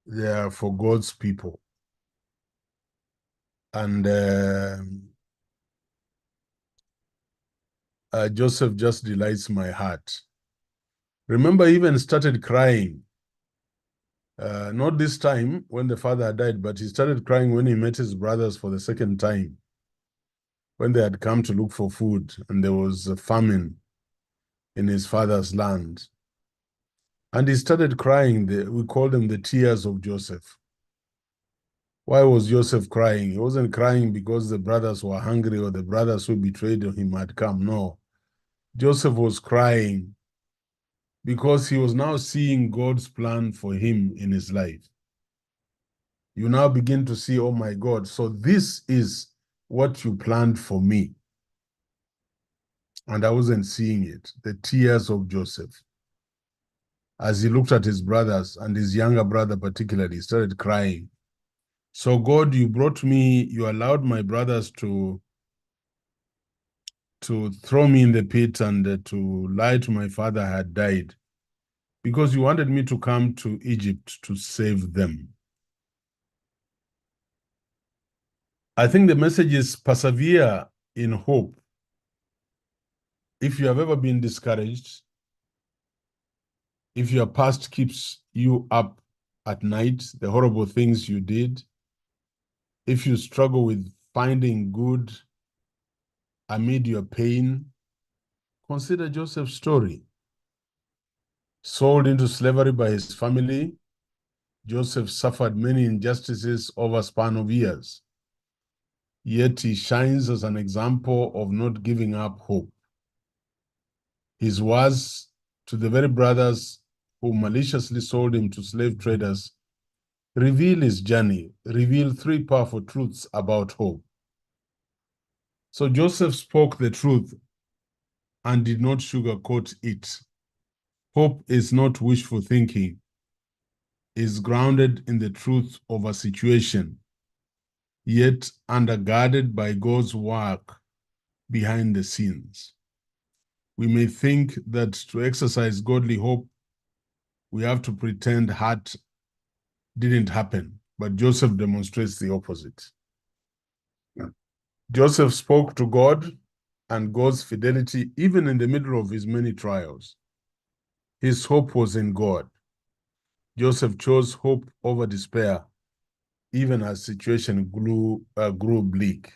They are for God's people. And Joseph just delights my heart. Remember, he even started crying. Not this time when the father had died, but he started crying when he met his brothers for the second time, when they had come to look for food and there was a famine in his father's land. And he started crying. We call them the tears of Joseph. Why was Joseph crying? He wasn't crying because the brothers were hungry or the brothers who betrayed him had come. No. Joseph was crying because he was now seeing God's plan for him in his life. You now begin to see, oh my God, so this is what you planned for me. And I wasn't seeing it. The tears of Joseph. As he looked at his brothers and his younger brother particularly, he started crying. So God, you brought me, you allowed my brothers to throw me in the pit and to lie to my father I had died because you wanted me to come to Egypt to save them. I think the message is persevere in hope. If you have ever been discouraged, if your past keeps you up at night, the horrible things you did, if you struggle with finding good amid your pain, consider Joseph's story. Sold into slavery by his family, Joseph suffered many injustices over a span of years. Yet he shines as an example of not giving up hope. His words to the very brothers who maliciously sold him to slave traders reveal his journey, reveal three powerful truths about hope. So Joseph spoke the truth and did not sugarcoat it. Hope is not wishful thinking. Is grounded in the truth of a situation, yet undergirded by God's work behind the scenes. We may think that to exercise godly hope, we have to pretend heart didn't happen, but Joseph demonstrates the opposite. Joseph spoke to God and God's fidelity even in the middle of his many trials. His hope was in God. Joseph chose hope over despair, even as situation grew bleak.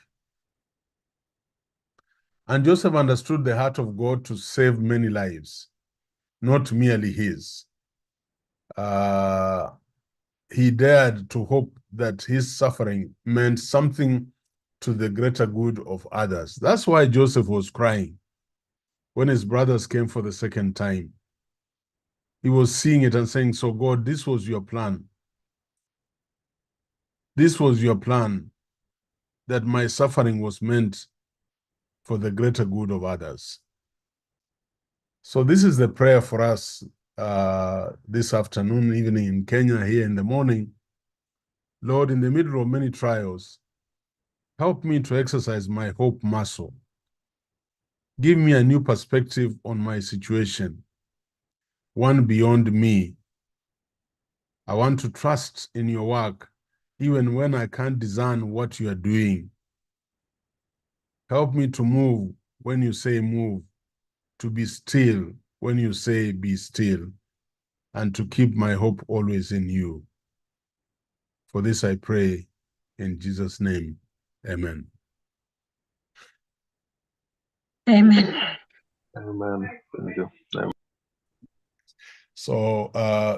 And Joseph understood the heart of God to save many lives, not merely his. He dared to hope that his suffering meant something to the greater good of others. That's why Joseph was crying when his brothers came for the second time. He was seeing it and saying, so God, this was your plan. This was your plan, that my suffering was meant for the greater good of others. So this is the prayer for us this afternoon, evening in Kenya, here in the morning. Lord, in the middle of many trials, help me to exercise my hope muscle. Give me a new perspective on my situation, one beyond me. I want to trust in your work, even when I can't discern what you are doing. Help me to move when you say move, to be still when you say be still, and to keep my hope always in you. For this I pray in Jesus' name. Amen. Amen. Amen. Thank you. Amen. So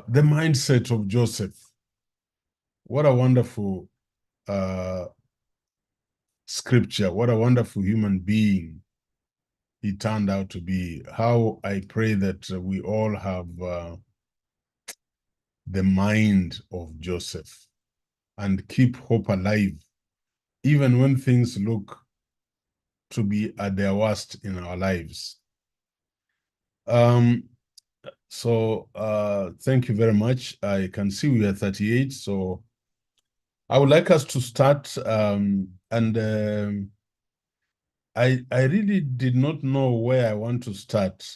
the mindset of Joseph, what a wonderful scripture, what a wonderful human being he turned out to be. How I pray that we all have the mind of Joseph and keep hope alive, even when things look to be at their worst in our lives. So thank you very much. I can see we are 38, so I would like us to start, I really did not know where I want to start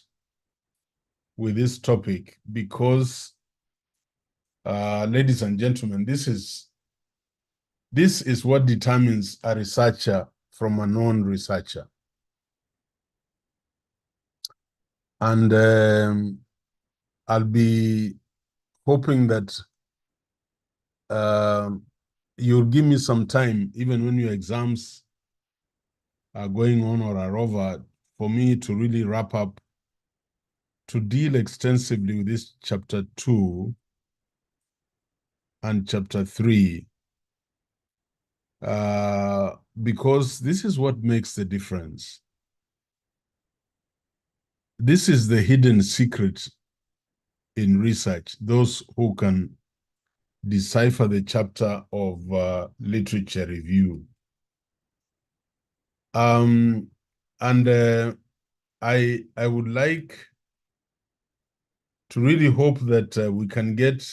with this topic because Ladies and gentlemen, this is what determines a researcher from a non-researcher. And I'll be hoping that you'll give me some time, even when your exams are going on or are over, for me to really wrap up, to deal extensively with this chapter 2 and chapter 3, because this is what makes the difference. This is the hidden secret in research, those who can decipher the chapter of literature review. And I would like to really hope that we can get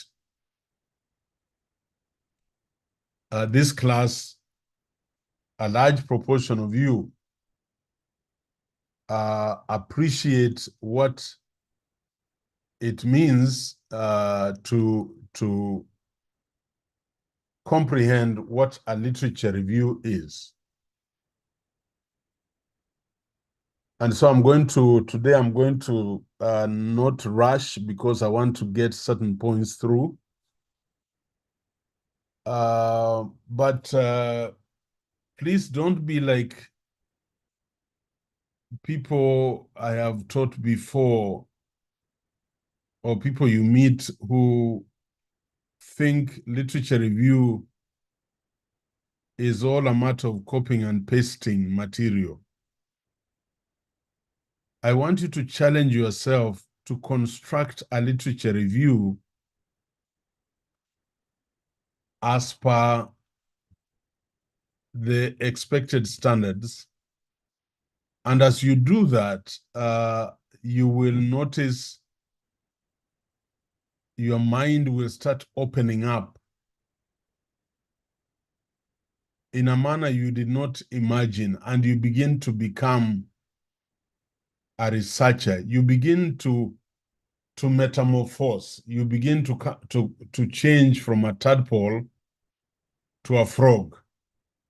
this class, a large proportion of you appreciate what it means to comprehend what a literature review is. And so today I'm going to not rush, because I want to get certain points through. But please don't be like people I have taught before, or people you meet who think literature review is all a matter of copying and pasting material. I want you to challenge yourself to construct a literature review as per the expected standards. And as you do that, you will notice your mind will start opening up in a manner you did not imagine, and you begin to become a researcher. You begin to metamorphose. You begin to change from a tadpole to a frog.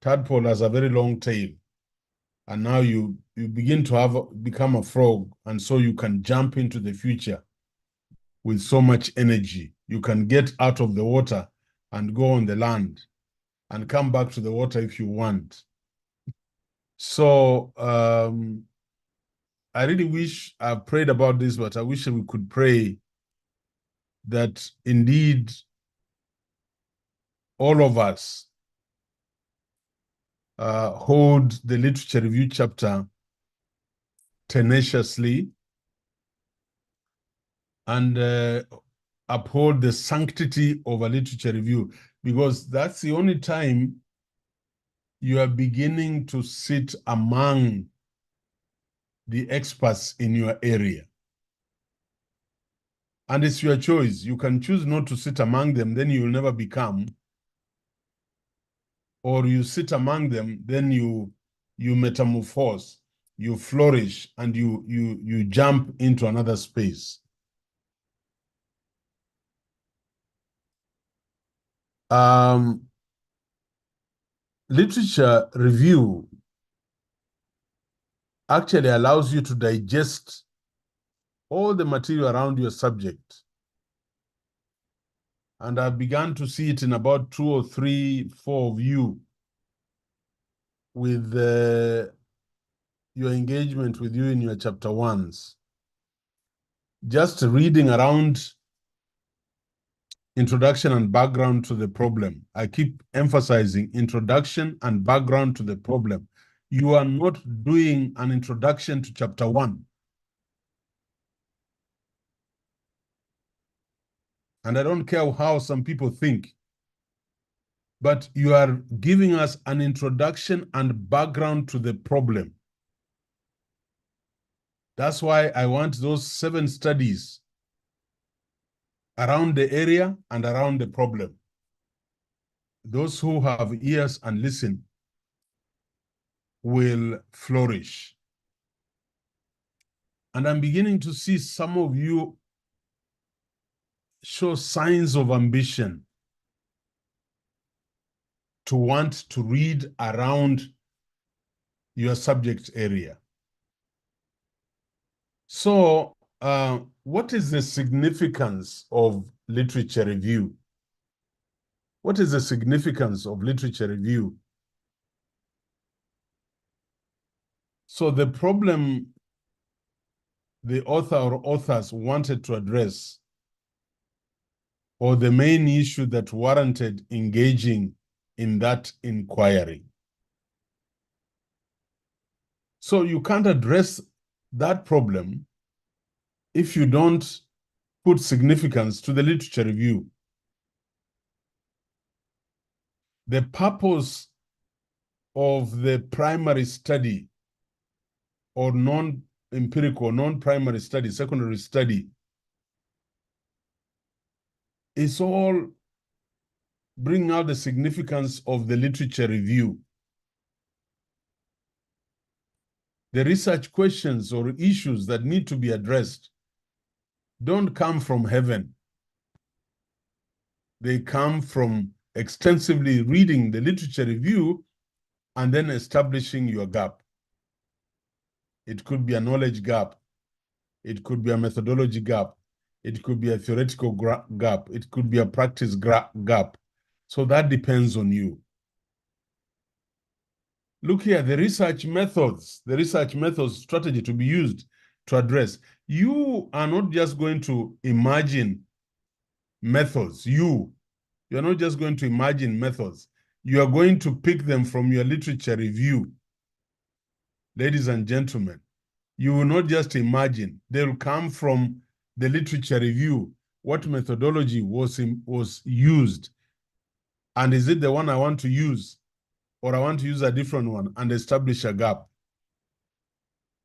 Tadpole has a very long tail, and now you begin to become a frog, and so you can jump into the future with so much energy. You can get out of the water and go on the land and come back to the water if you want. So I really wish, I've prayed about this, but I wish we could pray that indeed all of us hold the literature review chapter tenaciously and uphold the sanctity of a literature review, because that's the only time you are beginning to sit among the experts in your area. And it's your choice. You can choose not to sit among them, then you will never become. Or you sit among them, then you metamorphose, you flourish, and you jump into another space. Literature review actually allows you to digest all the material around your subject. And I've begun to see it in about 2 or 3, 4 of you with your engagement with you in your chapter 1s. Just reading around introduction and background to the problem. I keep emphasizing introduction and background to the problem. You are not doing an introduction to chapter 1. And I don't care how some people think, but you are giving us an introduction and background to the problem. That's why I want those 7 studies around the area and around the problem. Those who have ears and listen will flourish. And I'm beginning to see some of you show signs of ambition to want to read around your subject area. So, what is the significance of literature review? What is the significance of literature review? So the problem the author or authors wanted to address, or the main issue that warranted engaging in that inquiry. So you can't address that problem if you don't put significance to the literature review. The purpose of the primary study or non-empirical, non-primary study, secondary study, is all bring out the significance of the literature review. The research questions or issues that need to be addressed don't come from heaven. They come from extensively reading the literature review and then establishing your gap. It could be a knowledge gap. It could be a methodology gap. It could be a theoretical gap. It could be a practice gap. So that depends on you. Look here, the research methods strategy to be used to address. You are not just going to imagine methods. You're not just going to imagine methods. You are going to pick them from your literature review. Ladies and gentlemen, you will not just imagine. They will come from the literature review. What methodology was used? And is it the one I want to use? Or I want to use a different one and establish a gap?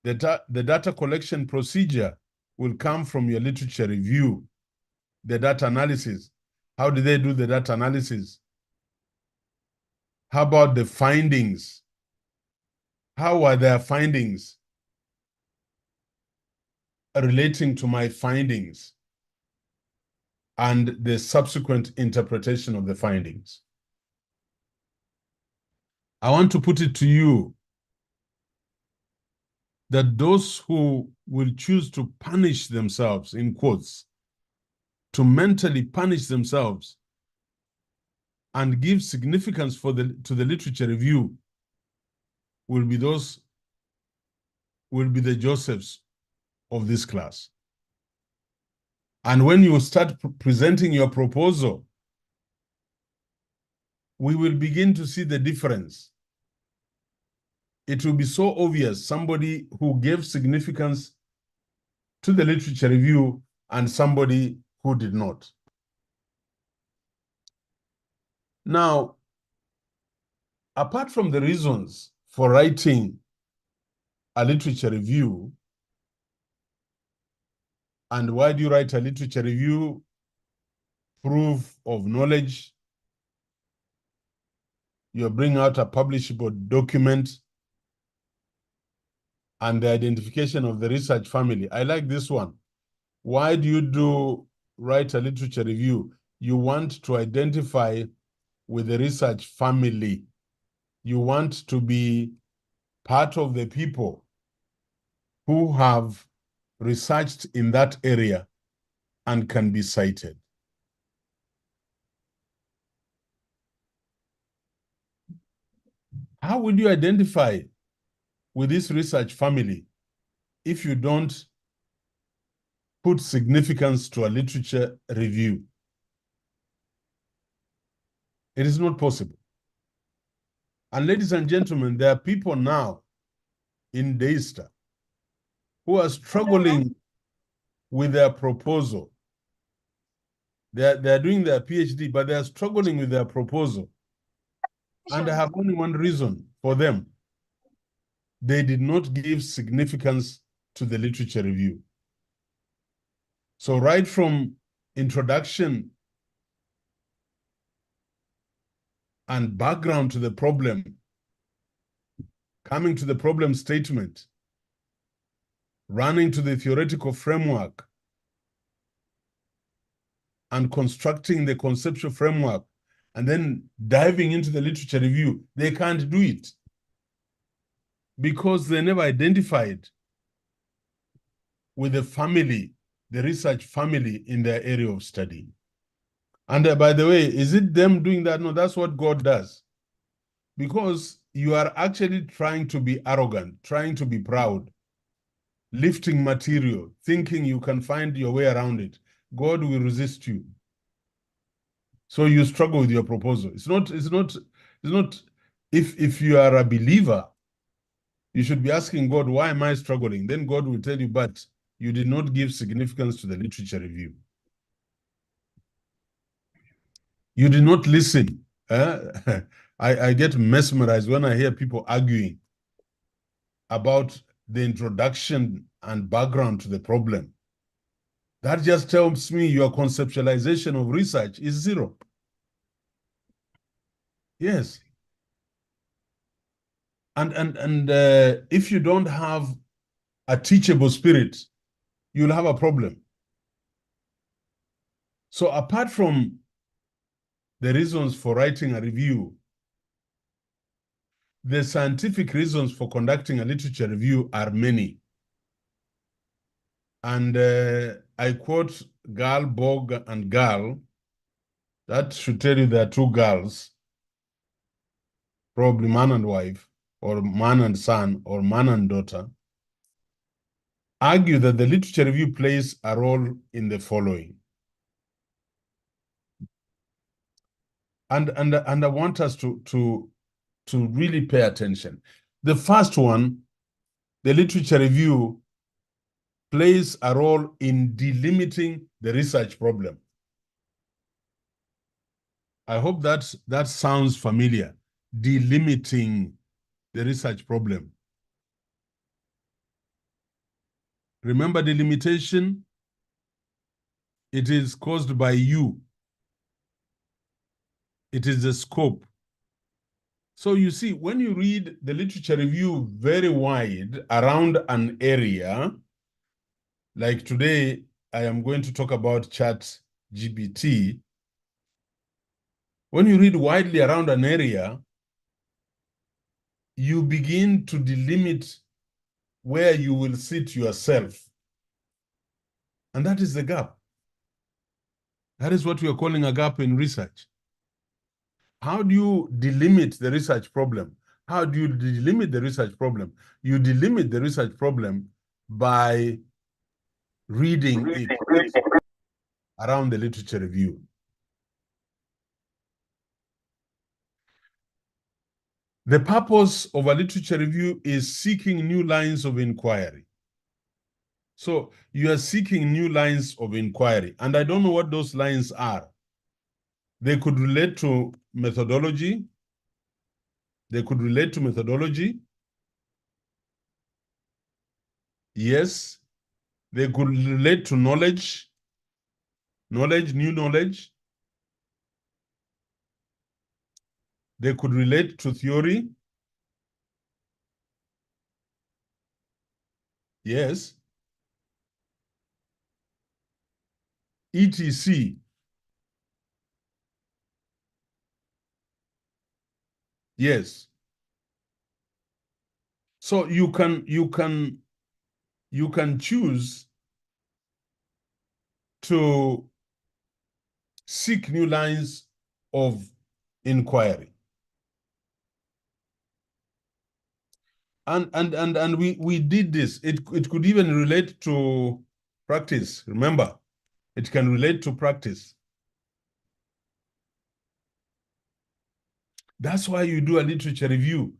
The data collection procedure will come from your literature review. The data analysis. How did they do the data analysis? How about the findings? How are their findings relating to my findings and the subsequent interpretation of the findings? I want to put it to you that those who will choose to punish themselves, in quotes, to mentally punish themselves and give significance to the literature review will be the Josephs of this class. And when you start presenting your proposal, we will begin to see the difference. It will be so obvious, somebody who gave significance to the literature review and somebody who did not. Now, apart from the reasons for writing a literature review, and why do you write a literature review? Proof of knowledge. You bring out a publishable document and the identification of the research family. I like this one. Why do you write a literature review? You want to identify with the research family. You want to be part of the people who have researched in that area and can be cited. How would you identify with this research family if you don't put significance to a literature review? It is not possible. And ladies and gentlemen, there are people now in Daystar who are struggling with their proposal. They're doing their PhD, but they are struggling with their proposal. And I have only one reason for them. They did not give significance to the literature review. So right from introduction and background to the problem, coming to the problem statement, running to the theoretical framework, and constructing the conceptual framework and then diving into the literature review, they can't do it because they never identified with the family, the research family in their area of study. And by the way, is it them doing that? No, that's what God does. Because you are actually trying to be arrogant, trying to be proud, lifting material, thinking you can find your way around it. God will resist you. So you struggle with your proposal. It's not, if you are a believer, you should be asking God, why am I struggling? Then God will tell you, but you did not give significance to the literature review. You did not listen. I get mesmerized when I hear people arguing about the introduction and background to the problem. That just tells me your conceptualization of research is zero. Yes. And if you don't have a teachable spirit, you'll have a problem. So apart from the reasons for writing a review, the scientific reasons for conducting a literature review are many. And I quote Gal, Bog, and Gal. That should tell you there are two girls, probably man and wife, or man and son, or man and daughter, argue that the literature review plays a role in the following. And I want us to really pay attention. The first one, the literature review plays a role in delimiting the research problem. I hope that sounds familiar. Delimiting the research problem. Remember the limitation? It is caused by you. It is the scope. So you see, when you read the literature review very wide around an area, like today, I am going to talk about ChatGPT. When you read widely around an area, you begin to delimit where you will sit yourself. And that is the gap. That is what we are calling a gap in research. How do you delimit the research problem? How do you delimit the research problem? You delimit the research problem by reading it around the literature review. The purpose of a literature review is seeking new lines of inquiry. So you are seeking new lines of inquiry, and I don't know what those lines are. They could relate to methodology. They could relate to methodology. Yes. They could relate to knowledge, new knowledge. They could relate to theory. Yes. etc. Yes. So you can choose to seek new lines of inquiry. And we did this. It could even relate to practice. Remember, it can relate to practice. That's why you do a literature review,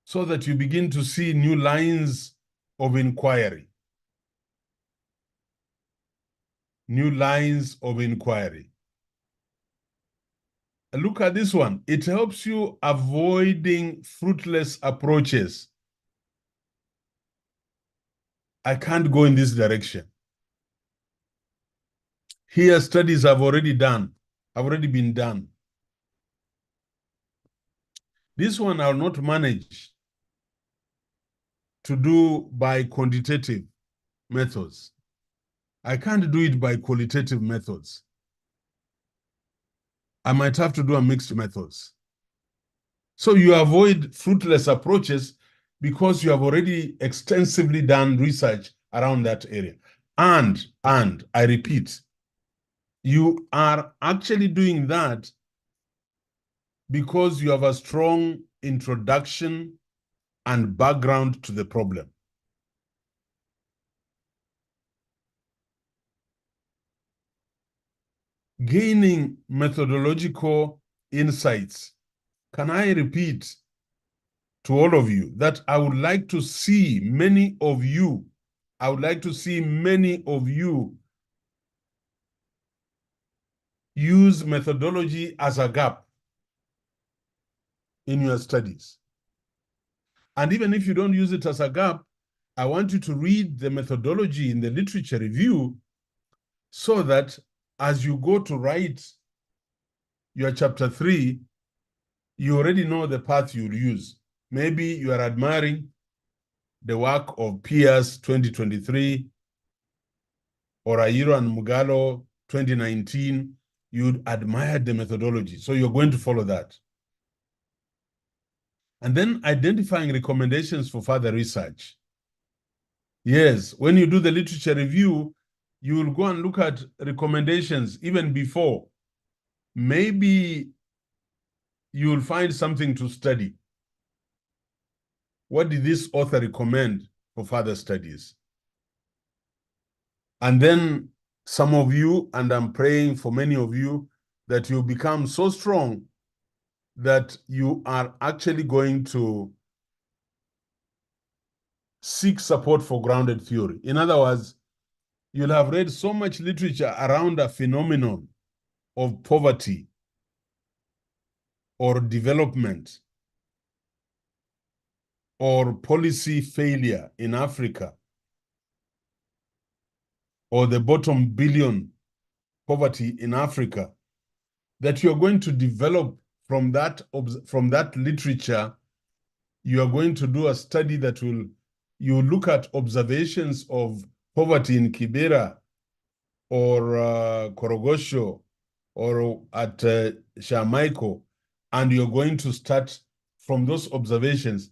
so that you begin to see new lines of inquiry. New lines of inquiry. Look at this one. It helps you avoiding fruitless approaches. I can't go in this direction. Here, studies have already been done. This one I'll not manage to do by quantitative methods. I can't do it by qualitative methods. I might have to do a mixed methods. So you avoid fruitless approaches because you have already extensively done research around that area. And I repeat, you are actually doing that because you have a strong introduction and background to the problem. Gaining methodological insights. Can I repeat to all of you that I would like to see many of you, use methodology as a gap in your studies. And even if you don't use it as a gap, I want you to read the methodology in the literature review so that as you go to write your chapter 3, you already know the path you'll use. Maybe you are admiring the work of Pierce 2023 or Ayiro and Mugalo 2019. You'd admire the methodology, so you're going to follow that. And then identifying recommendations for further research. Yes, when you do the literature review, you will go and look at recommendations even before. Maybe you will find something to study. What did this author recommend for further studies? And then some of you, and I'm praying for many of you, that you become so strong that you are actually going to seek support for grounded theory. In other words, you'll have read so much literature around a phenomenon of poverty or development or policy failure in Africa or the bottom billion poverty in Africa, that you're going to develop from that literature. You are going to do a study that you look at observations of poverty in Kibera or Korogosho or at Shamaiko, and you're going to start from those observations.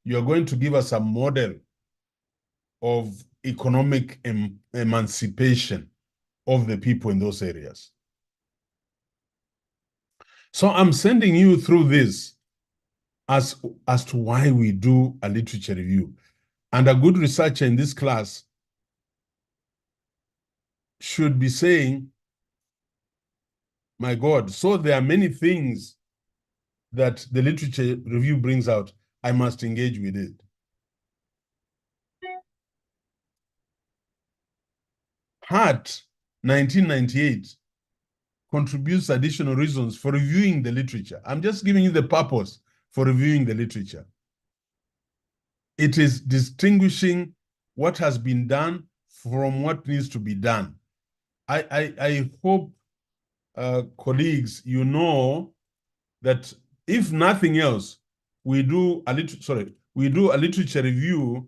You're going to give us a model of economic emancipation of the people in those areas. So I'm sending you through this as to why we do a literature review. And a good researcher in this class should be saying, my God, so there are many things that the literature review brings out. I must engage with it. Hart, 1998, contributes additional reasons for reviewing the literature. I'm just giving you the purpose for reviewing the literature. It is distinguishing what has been done from what needs to be done. I hope, colleagues, you know that if nothing else, we do a literature review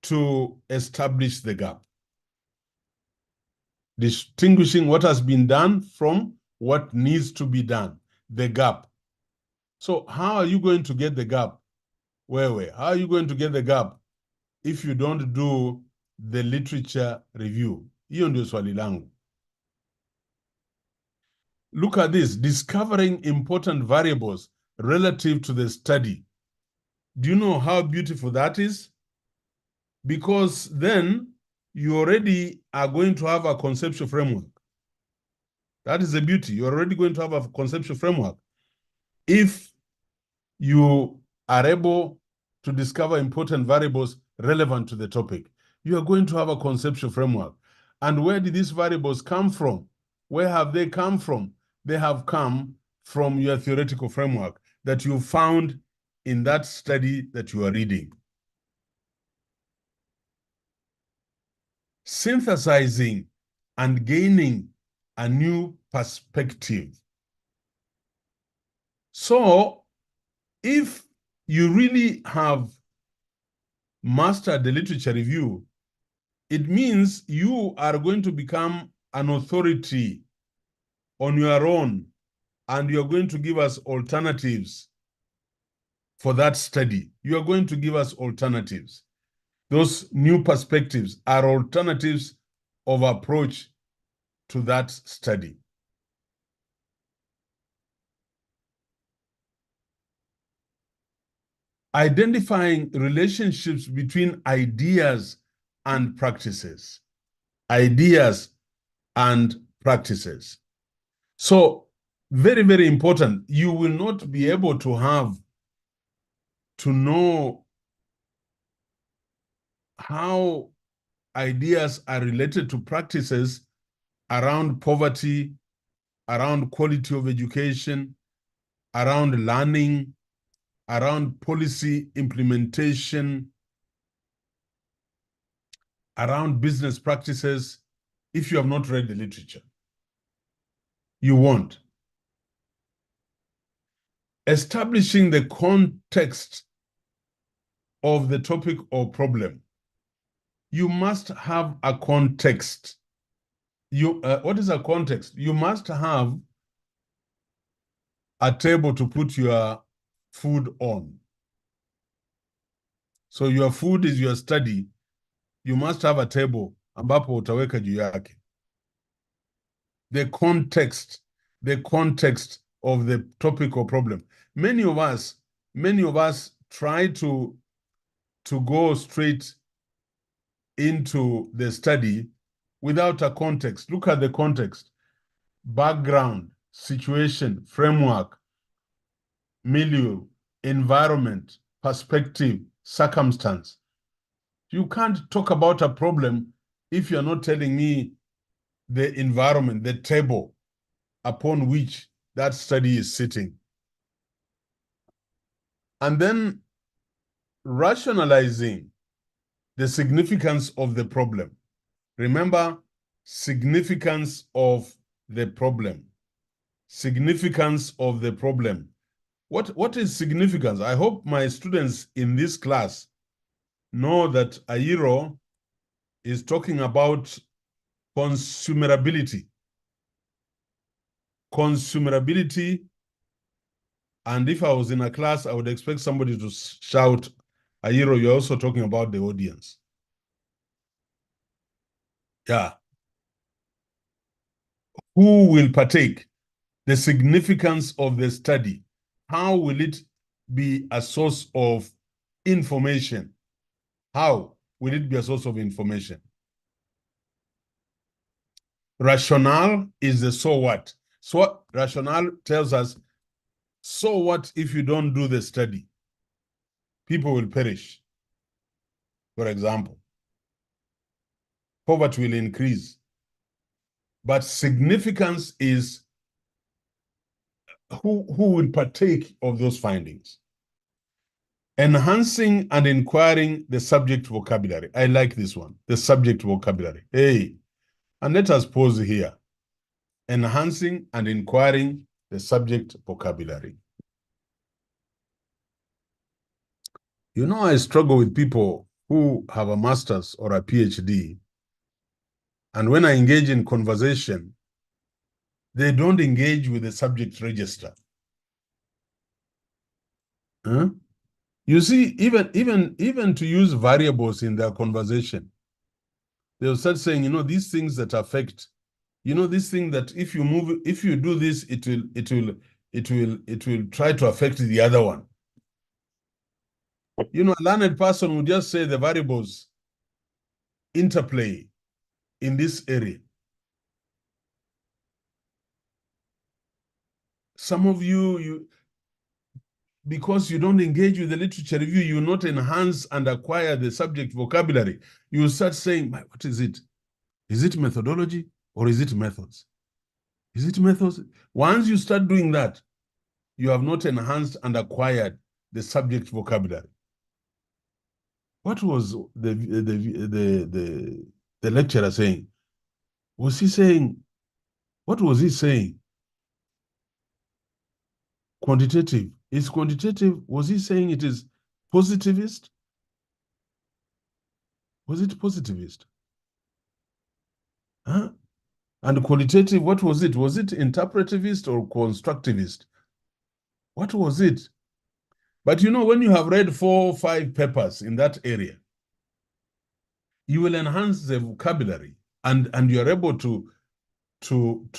to establish the gap, distinguishing what has been done from what needs to be done, the gap. So how are you going to get the gap? How are you going to get the gap if you don't do the literature review? Hiyo ndio swali langu. Look at this, discovering important variables relative to the study. Do you know how beautiful that is? Because then you already are going to have a conceptual framework. That is the beauty. You're already going to have a conceptual framework. If you are able to discover important variables relevant to the topic, you are going to have a conceptual framework. And where did these variables come from? Where have they come from? They have come from your theoretical framework that you found in that study that you are reading. Synthesizing and gaining a new perspective. So, if you really have mastered the literature review, it means you are going to become an authority on your own and you're going to give us alternatives for that study. You are going to give us alternatives. Those new perspectives are alternatives of approach to that study. Identifying relationships between ideas and practices. Ideas and practices. So, very, very important. You will not be able to know how ideas are related to practices around poverty, around quality of education, around learning, around policy implementation, around business practices, if you have not read the literature. You won't. Establishing the context of the topic or problem. You must have a context. What is a context? You must have a table to put your food on. So your food is your study. You must have a table ambapo utaweka juu yake. The context of the topic or problem. Many of us try to go straight into the study without a context. Look at the context: background, situation, framework, milieu, environment, perspective, circumstance. You can't talk about a problem if you're not telling me the environment, the table upon which that study is sitting. And then rationalizing the significance of the problem. Remember, significance of the problem. Significance of the problem. What is significance? I hope my students in this class know that Ayiro is talking about consumerability. Consumerability. And if I was in a class, I would expect somebody to shout, Ayiro, you're also talking about the audience. Yeah. Who will partake? The significance of the study. How will it be a source of information? How will it be a source of information? Rationale is the so what. So rationale tells us, so what if you don't do the study? People will perish. For example, poverty will increase. But significance is who will partake of those findings. Enhancing and inquiring the subject vocabulary. I like this one, the subject vocabulary. Hey, and let us pause here. Enhancing and inquiring the subject vocabulary. You know, I struggle with people who have a master's or a PhD, and when I engage in conversation, they don't engage with the subject register. Huh? You see, even to use variables in their conversation, they'll start saying, you know, these things that affect, you know, this thing that if you do this, it will try to affect the other one. You know, a learned person would just say the variables interplay in this area. Some of you, because you don't engage with the literature review, you not enhance and acquire the subject vocabulary. You start saying, what is it? Is it methodology or is it methods? Is it methods? Once you start doing that, you have not enhanced and acquired the subject vocabulary. What was the lecturer saying? Was he saying, what was he saying? Quantitative. Is quantitative, was he saying it is positivist? Was it positivist? Huh? And qualitative, what was it? Was it interpretivist or constructivist? What was it? But you know, when you have read 4 or 5 papers in that area, you will enhance the vocabulary and you're able to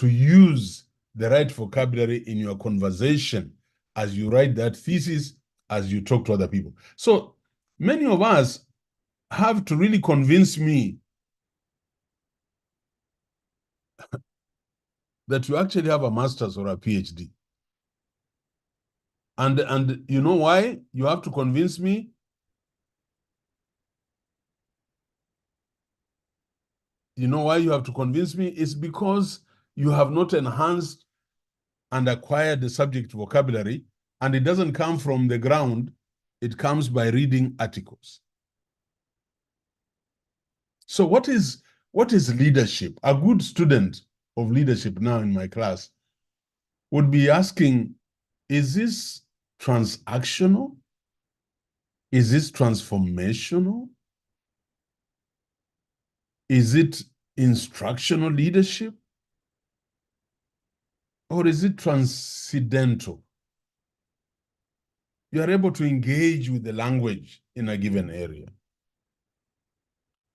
use the right vocabulary in your conversation as you write that thesis, as you talk to other people. So many of us have to really convince me that you actually have a master's or a PhD. And you know why you have to convince me? You know why you have to convince me? It's because you have not enhanced and acquired the subject vocabulary, and it doesn't come from the ground, it comes by reading articles. So what is leadership? A good student of leadership now in my class would be asking, is this transactional? Is this transformational? Is it instructional leadership? Or is it transcendental? You are able to engage with the language in a given area.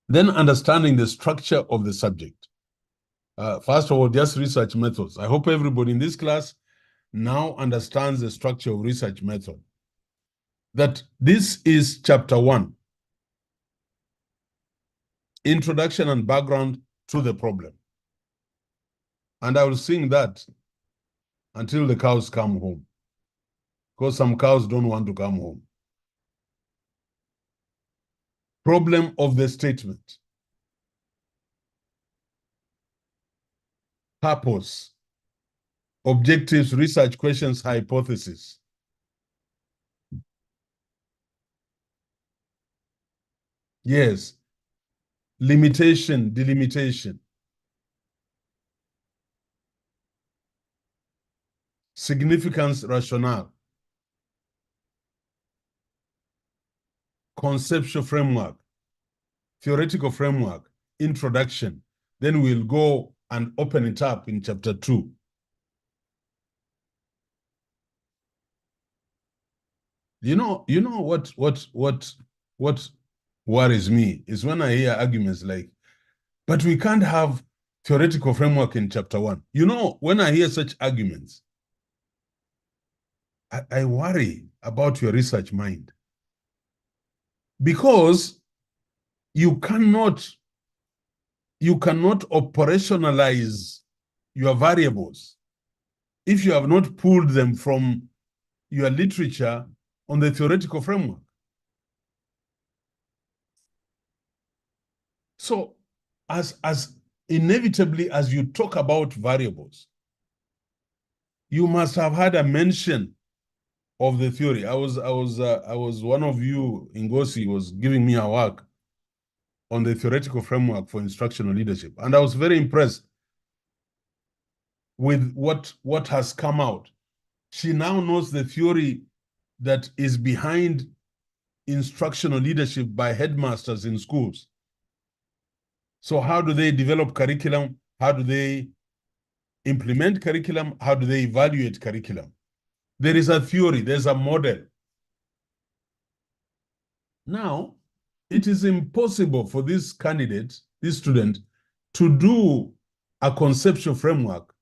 Then understanding the structure of the subject. First of all, just research methods. I hope everybody in this class now understands the structure of research method. That this is chapter 1. Introduction and background to the problem. And I will sing that until the cows come home, because some cows don't want to come home. Problem of the statement. Purpose. Objectives, research questions, hypothesis. Yes. Limitation, delimitation. Significance, rationale. Conceptual framework. Theoretical framework. Introduction. Then we'll go and open it up in chapter 2. You know what worries me is when I hear arguments like, but we can't have theoretical framework in chapter 1. You know, when I hear such arguments, I worry about your research mind. Because you cannot operationalize your variables if you have not pulled them from your literature on the theoretical framework. So as inevitably as you talk about variables, you must have had a mention of the theory. I was one of you, Ngosi, was giving me a work on the theoretical framework for instructional leadership, and I was very impressed with what has come out. She now knows the theory that is behind instructional leadership by headmasters in schools. So how do they develop curriculum? How do they implement curriculum? How do they evaluate curriculum? There is a theory, there's a model. Now, it is impossible for this candidate, this student, to do a conceptual framework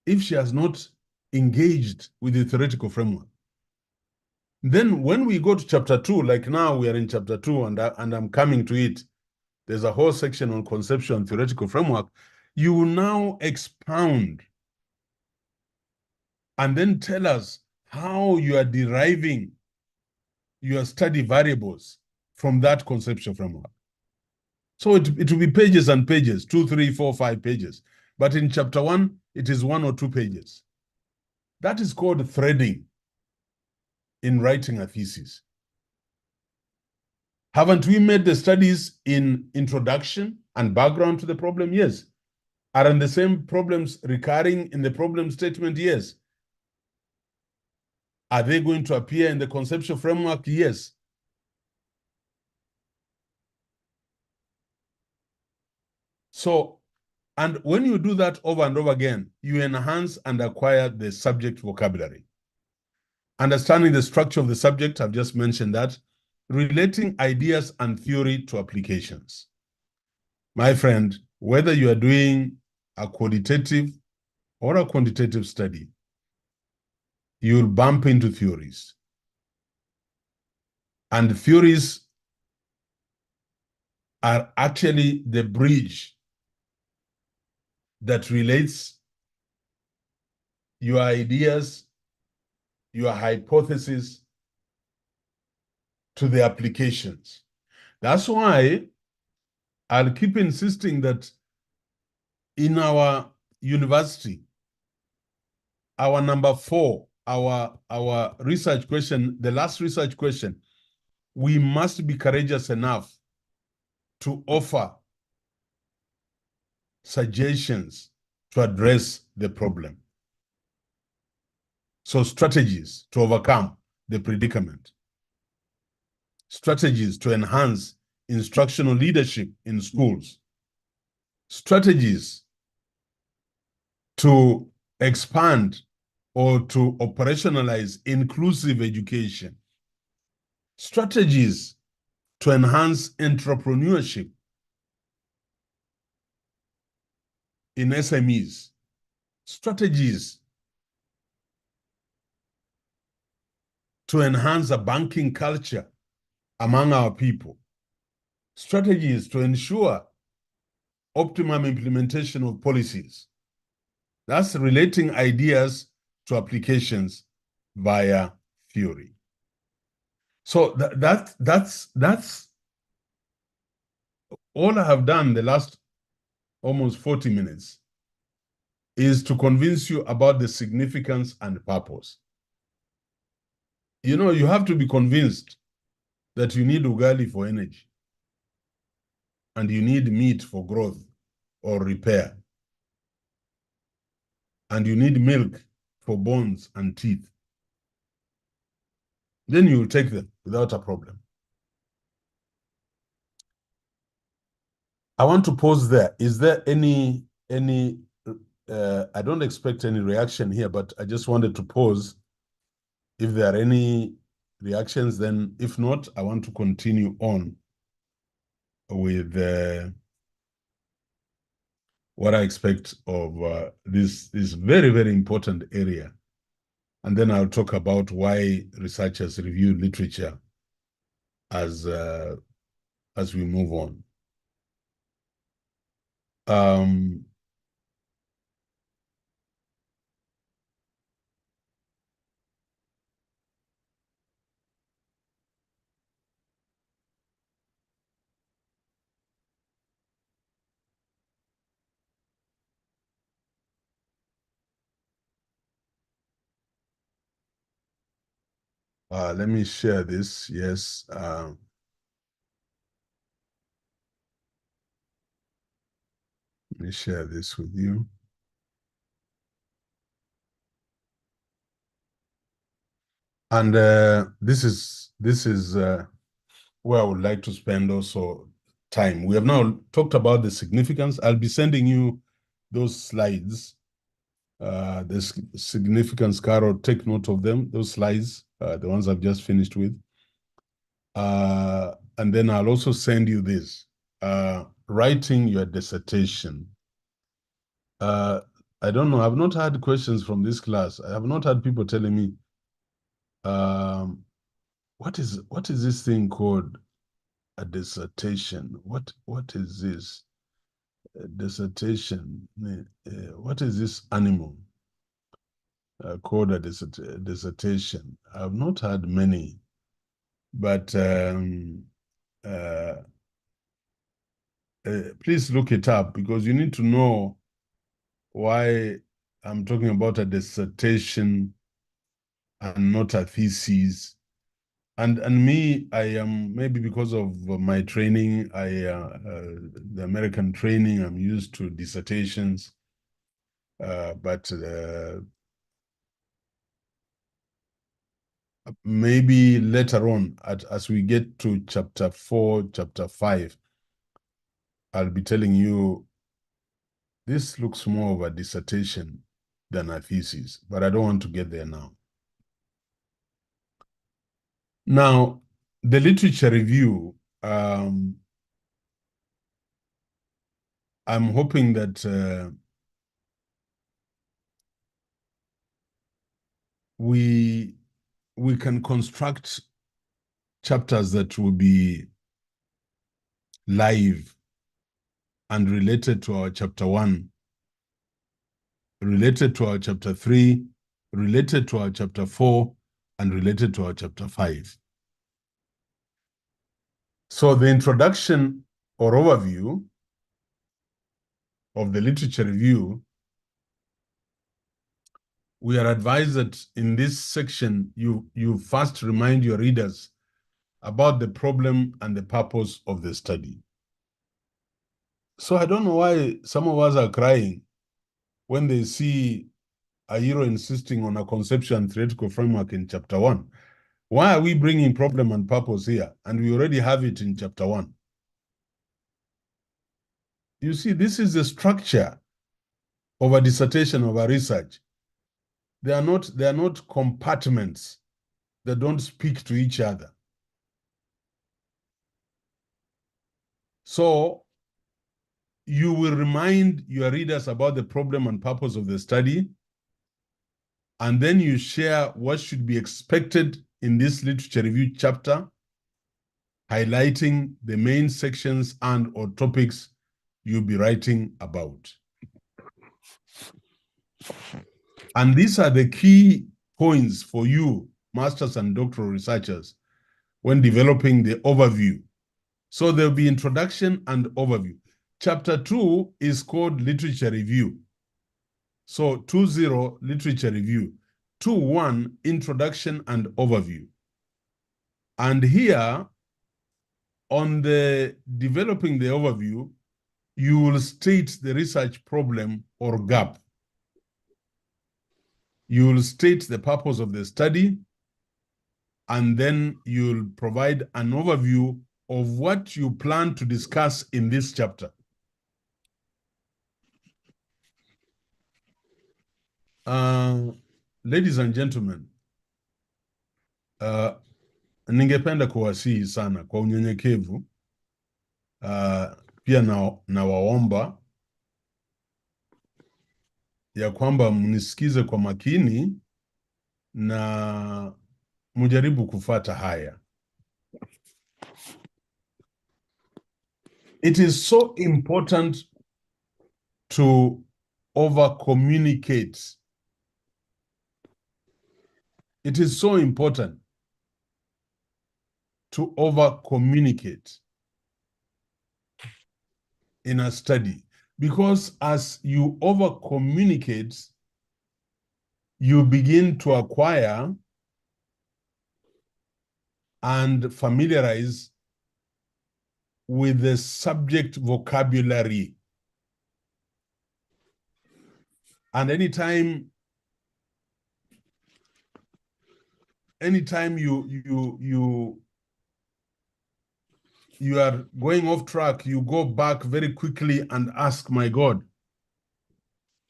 if she has not engaged with the theoretical framework. Then when we go to chapter 2, like now we are in chapter 2 and I'm coming to it, there's a whole section on conceptual and theoretical framework. You will now expound and then tell us how you are deriving your study variables from that conceptual framework. So it will be pages and pages, 2, 3, 4, 5 pages. But in chapter 1, it is 1 or 2 pages. That is called threading in writing a thesis. Haven't we made the studies in introduction and background to the problem? Yes. Aren't the same problems recurring in the problem statement? Yes. Are they going to appear in the conceptual framework? Yes. So And when you do that over and over again, you enhance and acquire the subject vocabulary. Understanding the structure of the subject, I've just mentioned that. Relating ideas and theory to applications. My friend, whether you are doing a qualitative or a quantitative study, you'll bump into theories. And theories are actually the bridge that relates your ideas, your hypothesis to the applications. That's why I'll keep insisting that in our university, our number 4, our research question, the last research question, we must be courageous enough to offer suggestions to address the problem. So strategies to overcome the predicament. Strategies to enhance instructional leadership in schools. Strategies to expand or to operationalize inclusive education. Strategies to enhance entrepreneurship in SMEs. Strategies to enhance a banking culture among our people. Strategies to ensure optimum implementation of policies. That's relating ideas to applications via theory. So that's all I have done the last almost 40 minutes is to convince you about the significance and purpose. You know, you have to be convinced that you need ugali for energy and you need meat for growth or repair. And you need milk for bones and teeth. Then you will take them without a problem. I want to pause there. Is there any I don't expect any reaction here, but I just wanted to pause. If there are any reactions, then if not, I want to continue on with what I expect of this very, very important area. And then I'll talk about why researchers review literature as we move on. Let me share this. Yes. Let me share this with you. And this is where I would like to spend also time. We have now talked about the significance. I'll be sending you those slides. The significance, Carol, take note of them, those slides, the ones I've just finished with. And then I'll also send you this, writing your dissertation. I don't know, I've not had questions from this class. I have not had people telling me, what is this thing called a dissertation? What is this? A dissertation. What is this animal called a dissertation? I've not had many, but please look it up because you need to know why I'm talking about a dissertation and not a thesis. And me, I am, maybe because of my training, the American training, I'm used to dissertations. But maybe later on, as we get to chapter 4, chapter 5, I'll be telling you This looks more of a dissertation than a thesis, but I don't want to get there now. Now, the literature review, I'm hoping that we can construct chapters that will be live and related to our chapter 1, related to our chapter 3, related to our chapter 4, and related to our chapter 5. So the introduction or overview of the literature review, we are advised that in this section, you first remind your readers about the problem and the purpose of the study. So I don't know why some of us are crying when they see Ayiro insisting on a conceptual and theoretical framework in chapter 1. Why are we bringing problem and purpose here? And we already have it in chapter 1. You see, this is the structure of a dissertation, of a research. They are not compartments that don't speak to each other. So you will remind your readers about the problem and purpose of the study, and then you share what should be expected in this literature review chapter, highlighting the main sections and or topics you'll be writing about. And these are the key points for you, masters and doctoral researchers, when developing the overview. So there'll be introduction and overview. Chapter 2 is called literature review. So 2.0 literature review. 2.1 introduction and overview. And here, on the developing the overview, you will state the research problem or gap. You will state the purpose of the study, and then you'll provide an overview of what you plan to discuss in this chapter. Ladies and gentlemen, ningependa kuwasihi sana kwa unyenyekevu, pia na waomba ya kwamba mnisikize kwa makini na mujaribu kufata haya. It is so important to over-communicate. It is so important to over-communicate in a study, because as you over-communicate, you begin to acquire and familiarize with the subject vocabulary. And anytime you are going off track, you go back very quickly and ask, my God,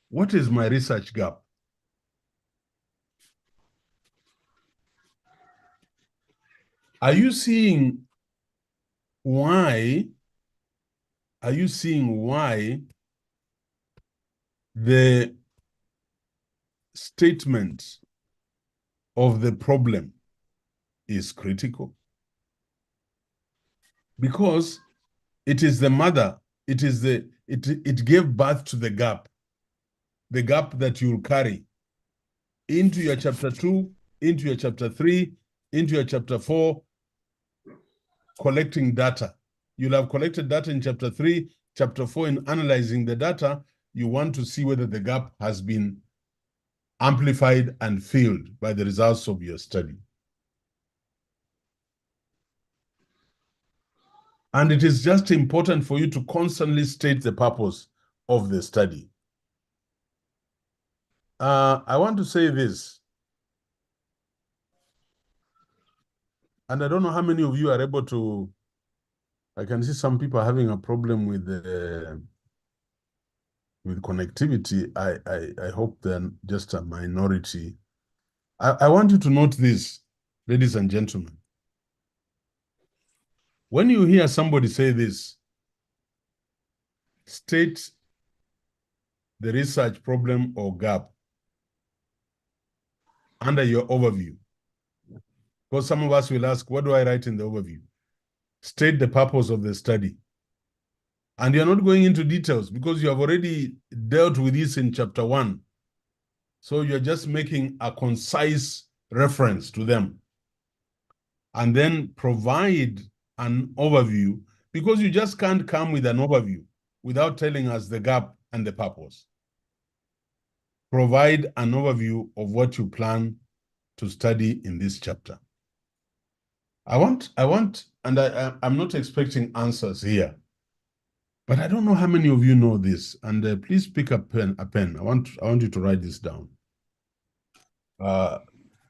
what is my research gap? Are you seeing why the statement of the problem is critical? Because it is the mother, it gave birth to the gap that you'll carry into your chapter 2, into your chapter 3, into your chapter 4, collecting data. You'll have collected data in chapter 3, chapter 4, in analyzing the data, you want to see whether the gap has been amplified and filled by the results of your study. And it is just important for you to constantly state the purpose of the study. I want to say this, and I don't know how many of you are able to, I can see some people having a problem with the with connectivity, I hope they're just a minority. I want you to note this, ladies and gentlemen. When you hear somebody say this, state the research problem or gap under your overview. Because some of us will ask, what do I write in the overview? State the purpose of the study. And you're not going into details because you have already dealt with this in chapter 1. So you're just making a concise reference to them. And then provide an overview, because you just can't come with an overview without telling us the gap and the purpose. Provide an overview of what you plan to study in this chapter. I'm not expecting answers here, but I don't know how many of you know this. And please pick up a pen. I want you to write this down.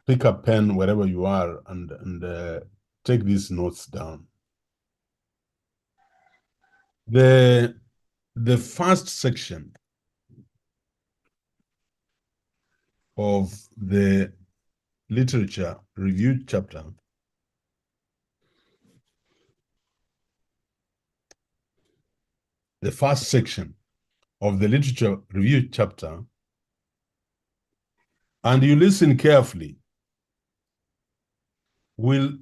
Pick a pen wherever you are and take these notes down. The first section of the literature review chapter the first section of the literature review chapter, and you listen carefully, will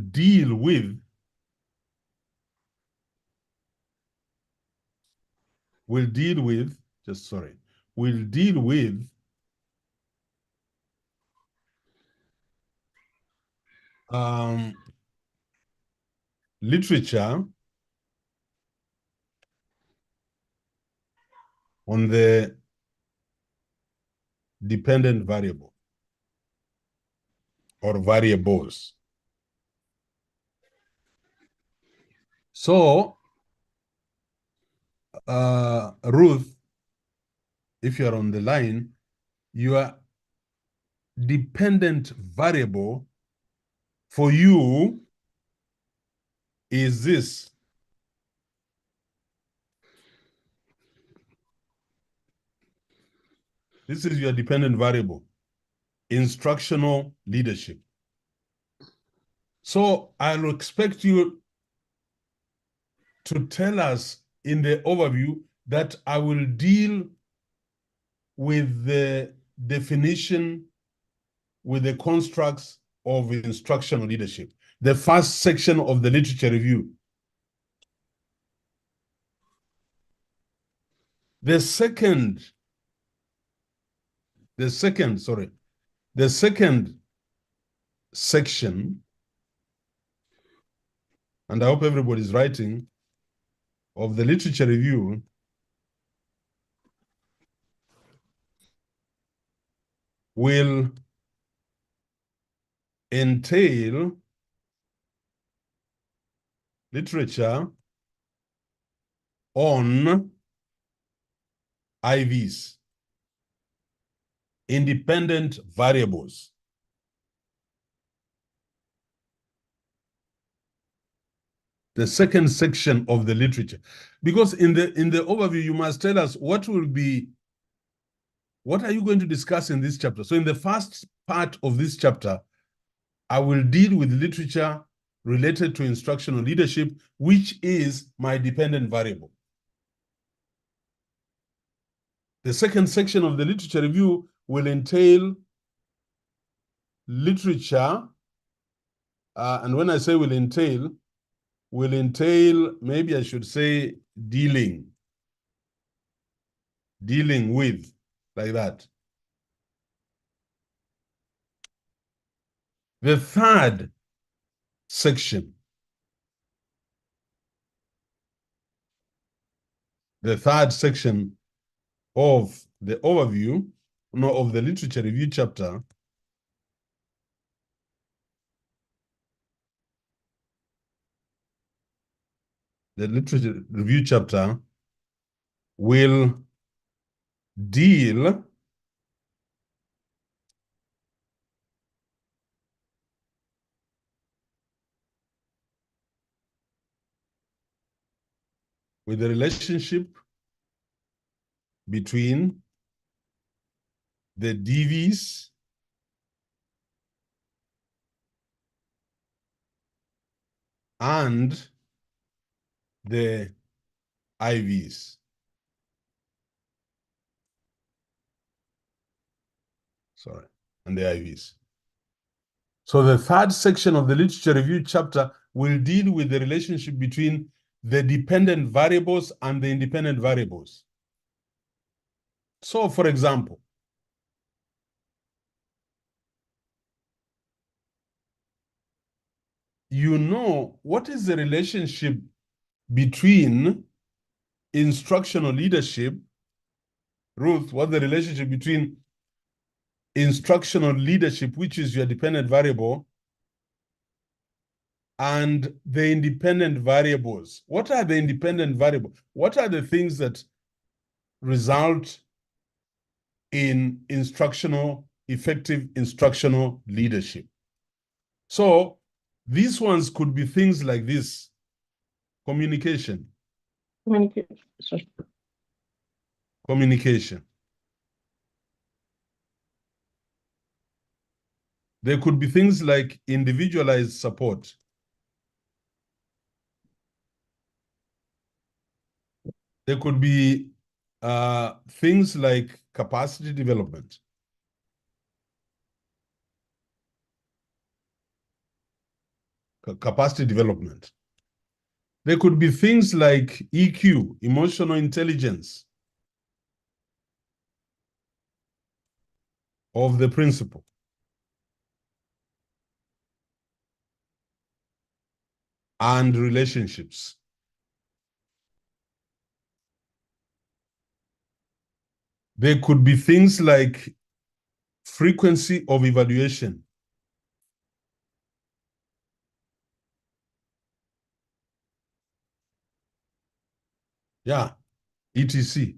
deal with literature on the dependent variable or variables. So, Ruth, if you're on the line, your dependent variable for you is this. This is your dependent variable, instructional leadership. So I'll expect you to tell us in the overview that I will deal with the definition, with the constructs of instructional leadership. The first section of the literature review. The second section, and I hope everybody's writing, of the literature review will entail literature on IVs, independent variables. The second section of the literature. Because in the overview, you must tell us what are you going to discuss in this chapter? So in the first part of this chapter, I will deal with literature related to instructional leadership, which is my dependent variable. The second section of the literature review will entail literature, and when I say will entail, maybe I should say dealing with, like that. The third section, of the overview, of the literature review chapter, the literature review chapter will deal with the relationship between the DVs and the IVs. Sorry, and the IVs. So the third section of the literature review chapter will deal with the relationship between the dependent variables and the independent variables. So, for example, you know what is the relationship between instructional leadership? Ruth, what's the relationship between instructional leadership, which is your dependent variable, and the independent variables? What are the independent variables? What are the things that result in effective instructional leadership? So these ones could be things like this: communication. Communication. There could be things like individualized support. There could be things like capacity development. Capacity development. There could be things like EQ, emotional intelligence of the principal. And relationships. There could be things like frequency of evaluation. Yeah, etc.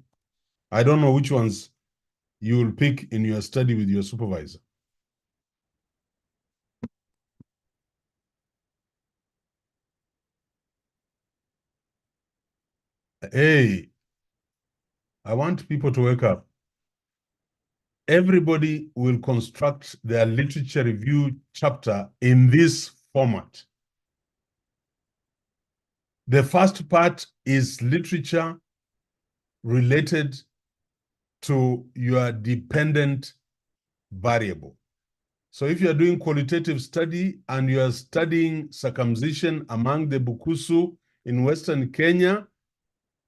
I don't know which ones you will pick in your study with your supervisor. Hey, I want people to wake up. Everybody will construct their literature review chapter in this format. The first part is literature related to your dependent variable. So if you're doing qualitative study and you are studying circumcision among the Bukusu in Western Kenya,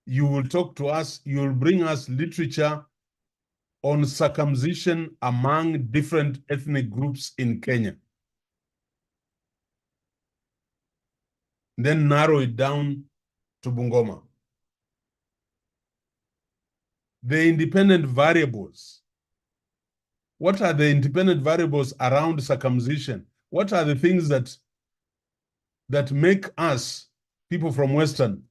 you will talk to us, you'll bring us literature on circumcision among different ethnic groups in Kenya. Then narrow it down to Bungoma. The independent variables. What are the independent variables around circumcision? What are the things that make us, people from Western,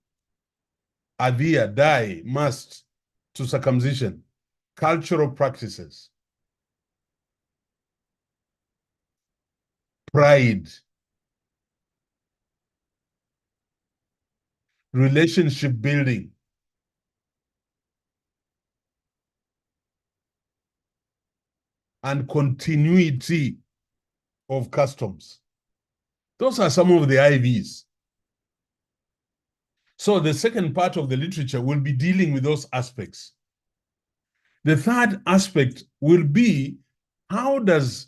adhere, die, must to circumcision? Cultural practices, pride, relationship building, and continuity of customs. Those are some of the IVs. So the second part of the literature will be dealing with those aspects. The third aspect will be, how does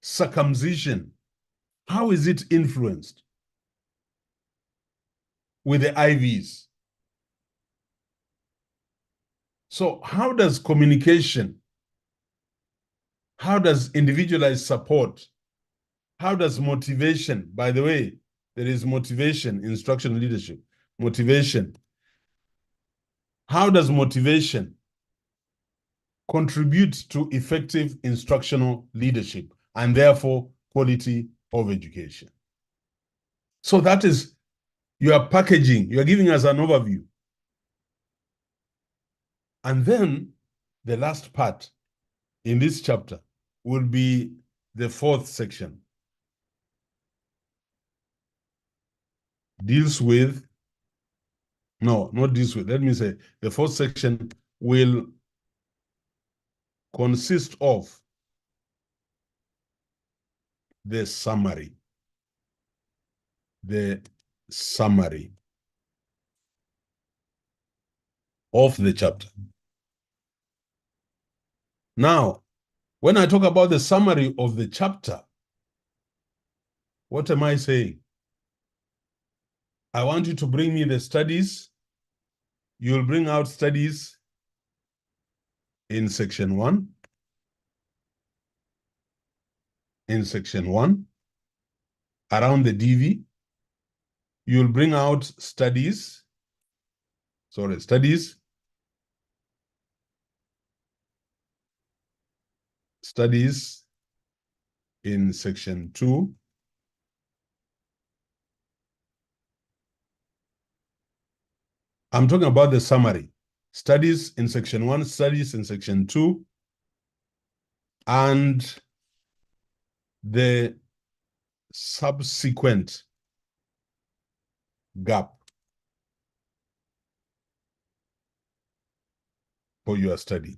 circumcision, how is it influenced with the IVs? So how does communication, how does individualized support, how does motivation, by the way, there is motivation, instructional leadership, motivation. How does motivation contribute to effective instructional leadership and therefore quality of education? So that is your packaging. You're giving us an overview. And then the last part in this chapter will be the fourth section. Deals with, no, not deals with, let me say, the fourth section will consists of the summary. The summary of the chapter. Now, when I talk about the summary of the chapter, what am I saying? I want you to bring me the studies. You'll bring out studies in section 1. In section 1, around the DV. You'll bring out studies. Studies in section 2. I'm talking about the summary. Studies in section 1, studies in section 2, and the subsequent gap for your study.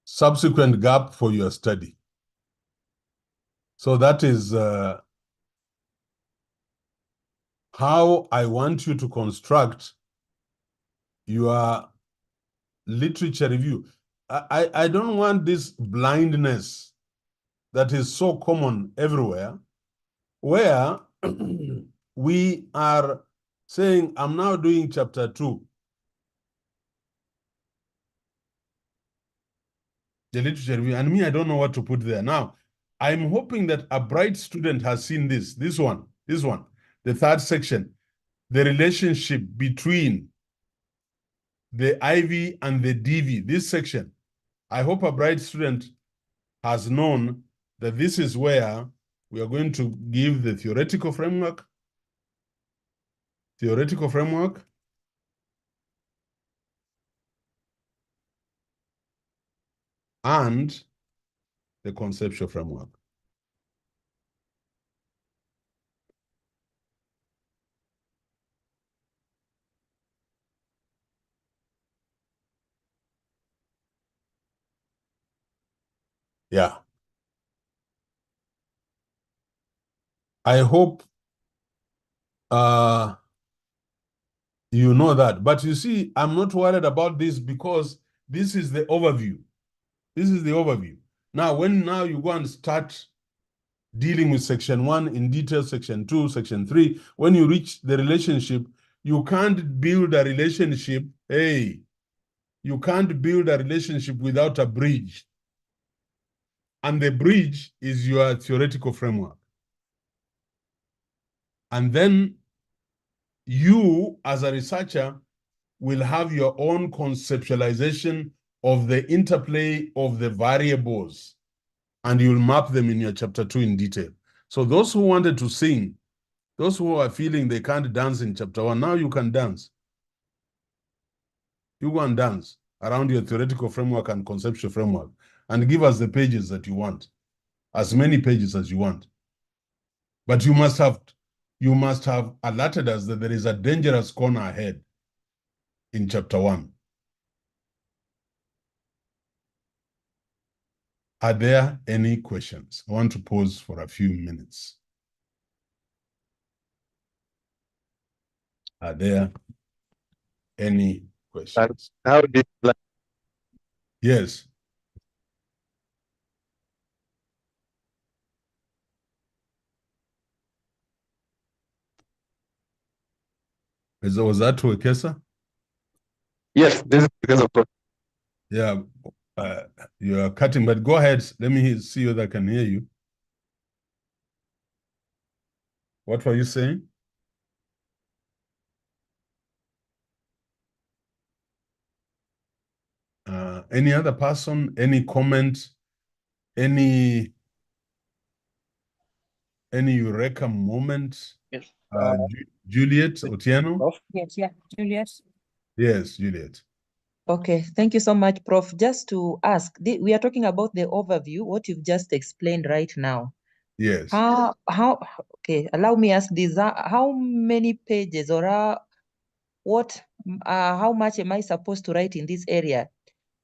Subsequent gap for your study. So that is how I want you to construct your literature review. I don't want this blindness that is so common everywhere, where we are saying, I'm now doing chapter 2. The literature review, and me, I don't know what to put there. Now, I'm hoping that a bright student has seen this one, the third section, the relationship between the IV and the DV, this section. I hope a bright student has known that this is where we are going to give the theoretical framework, and the conceptual framework. Yeah. I hope you know that. But you see, I'm not worried about this because this is the overview. This is the overview. Now, when you go and start dealing with section 1 in detail, section 2, section 3, when you reach the relationship, you can't build a relationship. You can't build a relationship without a bridge. And the bridge is your theoretical framework. And then you, as a researcher, will have your own conceptualization of the interplay of the variables, and you'll map them in your chapter 2 in detail. So those who wanted to sing, those who are feeling they can't dance in chapter 1, now you can dance. You go and dance around your theoretical framework and conceptual framework, and give us the pages that you want, as many pages as you want. But you must have alerted us that there is a dangerous corner ahead in chapter 1. Are there any questions? I want to pause for a few minutes. Are there any questions? How did Yes. Was that to Ekesa? Yes, this is because of Prof. Yeah, you are cutting, but go ahead. Let me see whether I can hear you. What were you saying? Any other person? Any comment? Any eureka moment? Yes. Juliet Otieno? Prof? Yes, yeah, Julius. Yes, Juliet. Okay, thank you so much, Prof. Just to ask, we are talking about the overview, what you've just explained right now. Yes. Okay, allow me ask this. How many pages or how much am I supposed to write in this area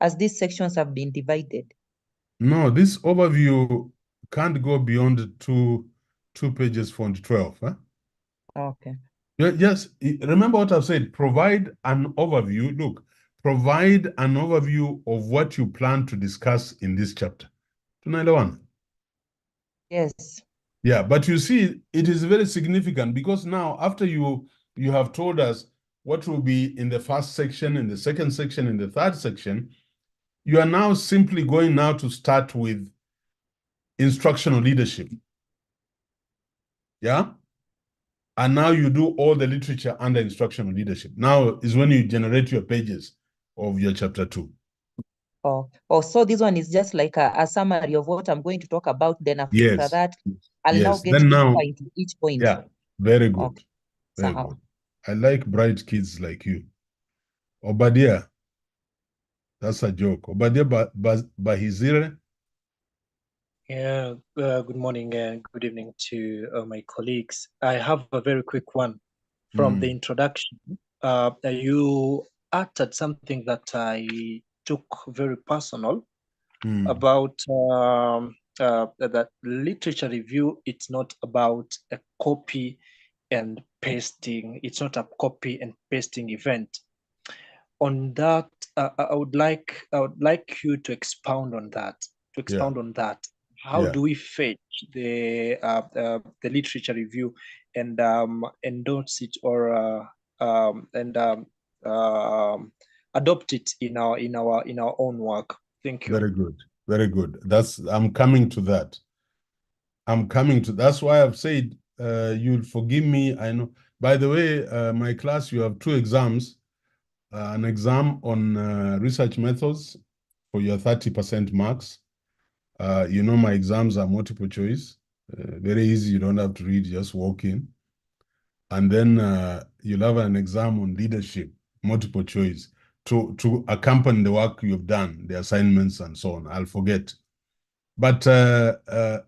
as these sections have been divided? No, this overview can't go beyond two pages font 12. Huh? Okay. Yes, remember what I've said. Provide an overview. Look, provide an overview of what you plan to discuss in this chapter. One. Yes. Yeah, but you see, it is very significant because now after you have told us what will be in the first section, in the second section, in the third section, you are now simply going now to start with instructional leadership. Yeah? And now you do all the literature under instructional leadership. Now is when you generate your pages of your chapter 2. Oh, so this one is just like a summary of what I'm going to talk about. Then after Yes. that, I'll now Yes. get Then deeper now, into each point. yeah, very good. Okay. Very So, good. I like bright kids like you. Obadiah, that's a joke. Obadiah Bahizire. Yeah, good morning and good evening to my colleagues. I have a very quick one from the introduction. You uttered something that I took very personal about that literature review. It's not about a copy and pasting. It's not a copy and pasting event. On that, I would like you to expound on that. How do we fetch the literature review and endorse it or adopt it in our own work? Thank you. Very good. Very good. I'm coming to that. That's why I've said you'll forgive me. I know. By the way, my class, you have 2 exams. An exam on research methods for your 30% marks. You know, my exams are multiple choice. Very easy. You don't have to read, just walk in. And then you'll have an exam on leadership, multiple choice, to accompany the work you've done, the assignments and so on. I'll forget. But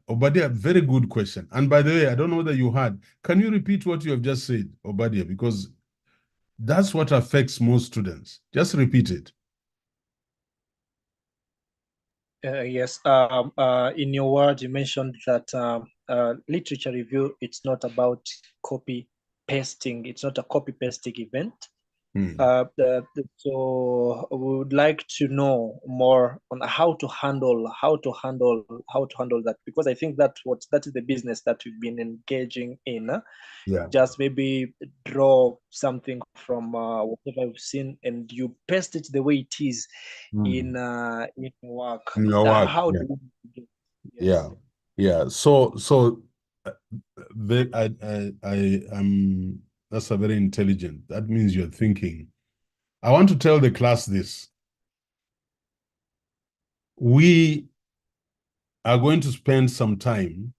Obadiah, very good question. And by the way, I don't know whether you heard. Can you repeat what you have just said, Obadiah? Because that's what affects most students. Just repeat it. Yes. In your word, you mentioned that literature review, it's not about copy pasting. It's not a copy pasting event. So we would like to know more on how to handle that, because I think that is the business that we've been engaging in. Just maybe draw something from whatever you've seen and you paste it the way it is in work. In your work. How yeah. do we do? Yes. Yeah. So that's a very intelligent. That means you're thinking. I want to tell the class this. We are going to spend some time,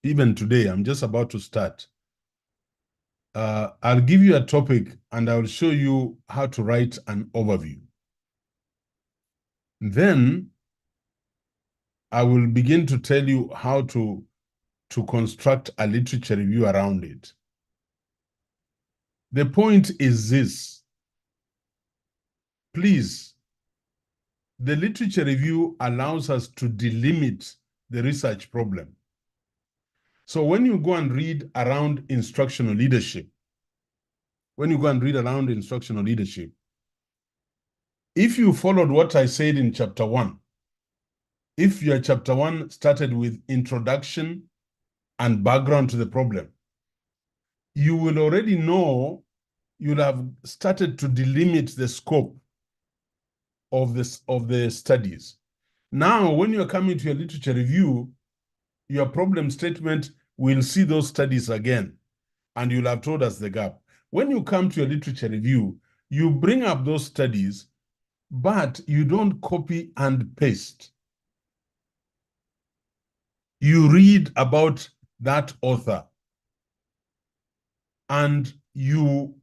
even today, I'm just about to start. I'll give you a topic and I'll show you how to write an overview. Then I will begin to tell you how to construct a literature review around it. The point is this. Please, the literature review allows us to delimit the research problem. So when you go and read around instructional leadership, if you followed what I said in chapter 1, if your chapter 1 started with introduction and background to the problem, you will already know, you'll have started to delimit the scope of the studies. Now, when you're coming to your literature review, your problem statement will see those studies again, and you'll have told us the gap. When you come to your literature review, you bring up those studies, but you don't copy and paste. You read about that author, and you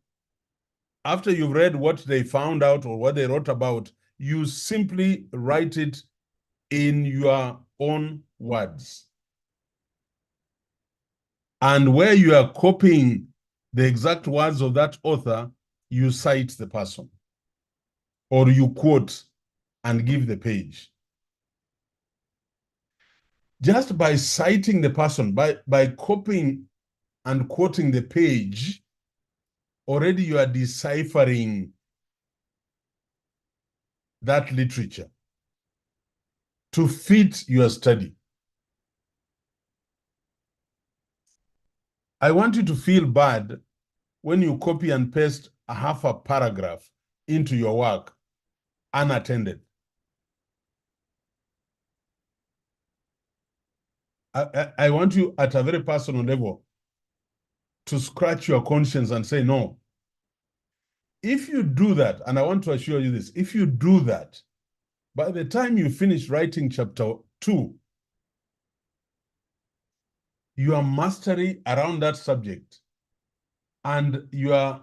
after you've read what they found out or what they wrote about, you simply write it in your own words. And where you are copying the exact words of that author, you cite the person, or you quote and give the page. Just by citing the person, by copying and quoting the page, already you are deciphering that literature to fit your study. I want you to feel bad when you copy and paste a half a paragraph into your work unattended. I want you at a very personal level to scratch your conscience and say, no. If you do that, and I want to assure you this, if you do that, by the time you finish writing chapter 2, your mastery around that subject and your,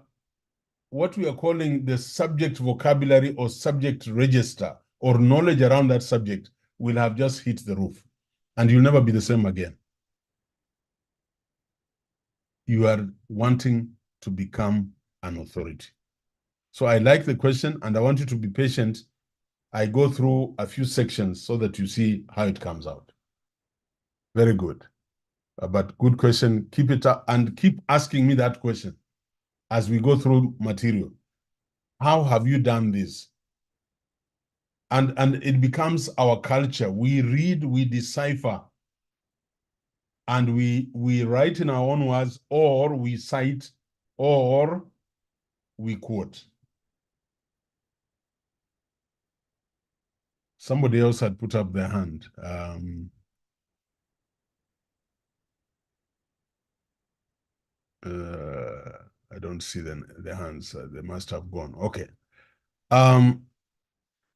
what we are calling the subject vocabulary or subject register or knowledge around that subject will have just hit the roof, and you'll never be the same again. You are wanting to become an authority. So I like the question, and I want you to be patient. I go through a few sections so that you see how it comes out. Very good. But good question. Keep it up and keep asking me that question as we go through material. How have you done this? And it becomes our culture. We read, we decipher, and we write in our own words, or we cite, or we quote. Somebody else had put up their hand. I don't see the hands. They must have gone. Okay.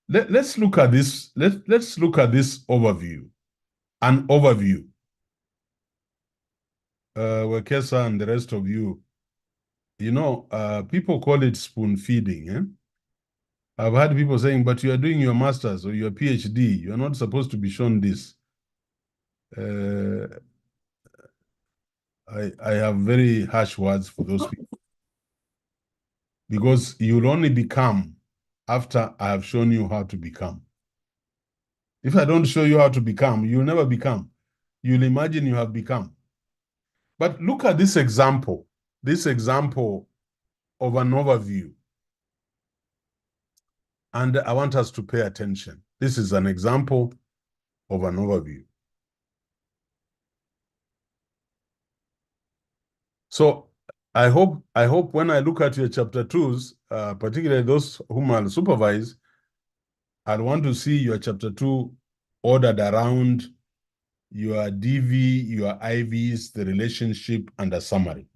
Let's look at this. Let's look at this overview. An overview. Wekesa and the rest of you, you know, people call it spoon feeding. Eh? I've had people saying, but you are doing your master's or your PhD. You're not supposed to be shown this. I have very harsh words for those people. Because you'll only become after I have shown you how to become. If I don't show you how to become, you'll never become. You'll imagine you have become. But look at this example of an overview. And I want us to pay attention. This is an example of an overview. So I hope when I look at your chapter 2s, particularly those whom I'll supervise, I'll want to see your chapter 2 ordered around your DV, your IVs, the relationship, and a summary.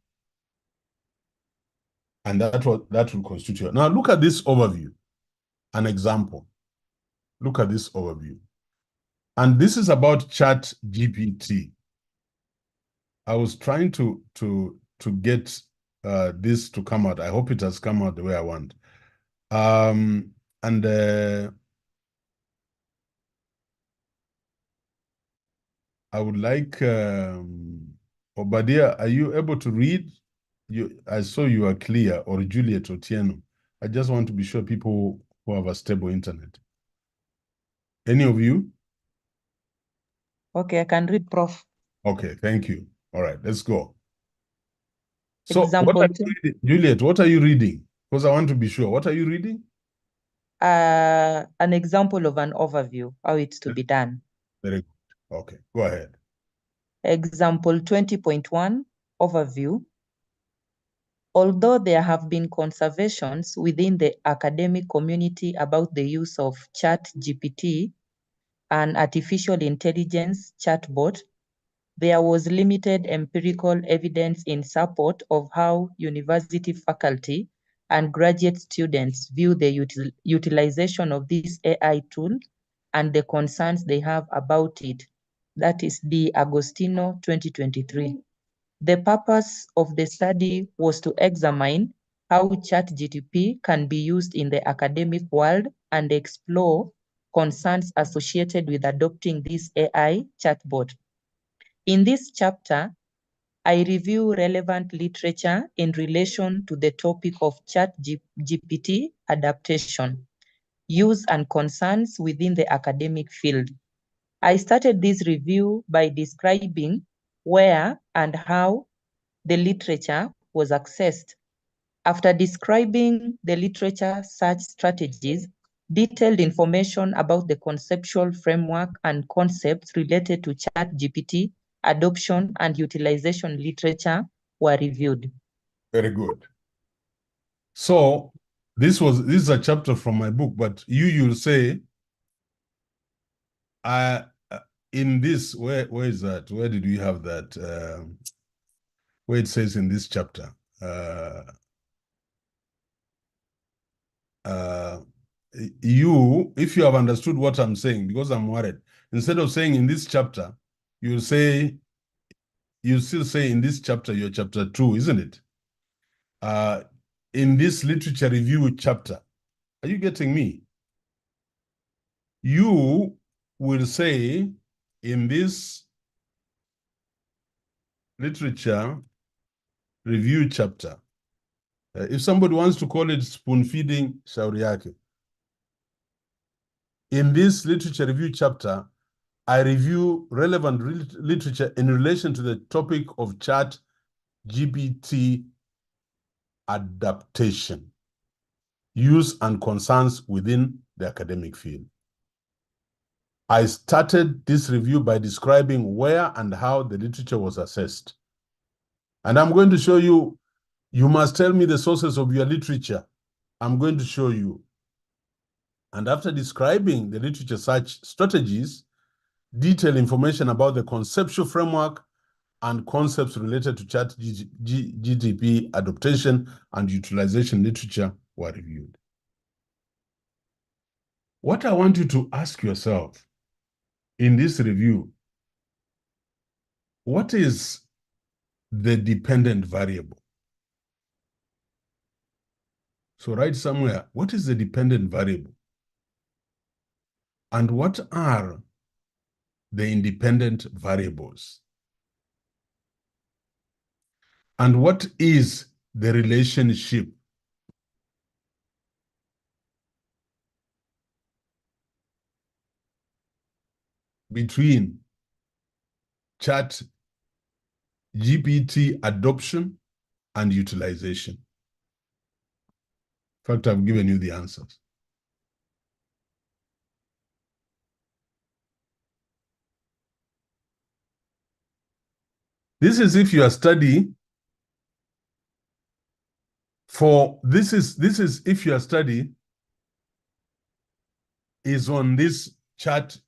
And that will constitute. Now look at this overview, an example. Look at this overview. And this is about ChatGPT. I was trying to get this to come out. I hope it has come out the way I want. I would like, Obadiah, are you able to read? I saw you are clear, or Juliet Otieno. I just want to be sure people who have a stable internet. Any of you? Okay, I can read, Prof. Okay, thank you. All right, let's go. So, Example what are you reading? Juliet, what are you reading? Because I want to be sure. What are you reading? An example of an overview, how it's to be done. Very good. Okay, go ahead. Example 20.1, overview. Although there have been conversations within the academic community about the use of ChatGPT, an artificial intelligence chatbot, there was limited empirical evidence in support of how university faculty and graduate students view the utilization of this AI tool and the concerns they have about it. That is the Agostino 2023. The purpose of the study was to examine how ChatGPT can be used in the academic world and explore concerns associated with adopting this AI chatbot. In this chapter, I review relevant literature in relation to the topic of ChatGPT adaptation, use and concerns within the academic field. I started this review by describing where and how the literature was accessed. After describing the literature search strategies, detailed information about the conceptual framework and concepts related to ChatGPT adoption and utilization literature were reviewed. Very good. So this is a chapter from my book, but you'll say, in this, where is that? Where did we have that? Where it says in this chapter, if you have understood what I'm saying, because I'm worried, instead of saying in this chapter, you still say in this chapter, you're chapter 2, isn't it? In this literature review chapter, are you getting me? You will say in this literature review chapter, if somebody wants to call it spoon feeding, shauri yake. In this literature review chapter, I review relevant literature in relation to the topic of ChatGPT adaptation, use and concerns within the academic field. I started this review by describing where and how the literature was assessed. And I'm going to show you, you must tell me the sources of your literature. I'm going to show you. And after describing the literature search strategies, detailed information about the conceptual framework and concepts related to ChatGPT adaptation and utilization literature were reviewed. What I want you to ask yourself in this review, what is the dependent variable? So write somewhere, what is the dependent variable? And what are the independent variables? And what is the relationship between ChatGPT adoption and utilization? In fact, I've given you the answers. This is if you are studying this is if your study is on this ChatGPT.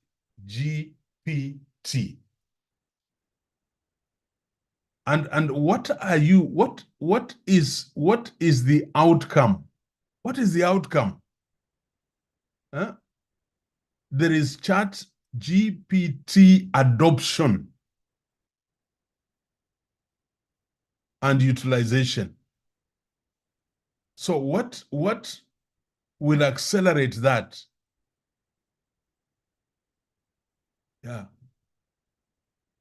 And what is the outcome? What is the outcome? Huh? There is ChatGPT adoption and utilization. So what will accelerate that? Yeah.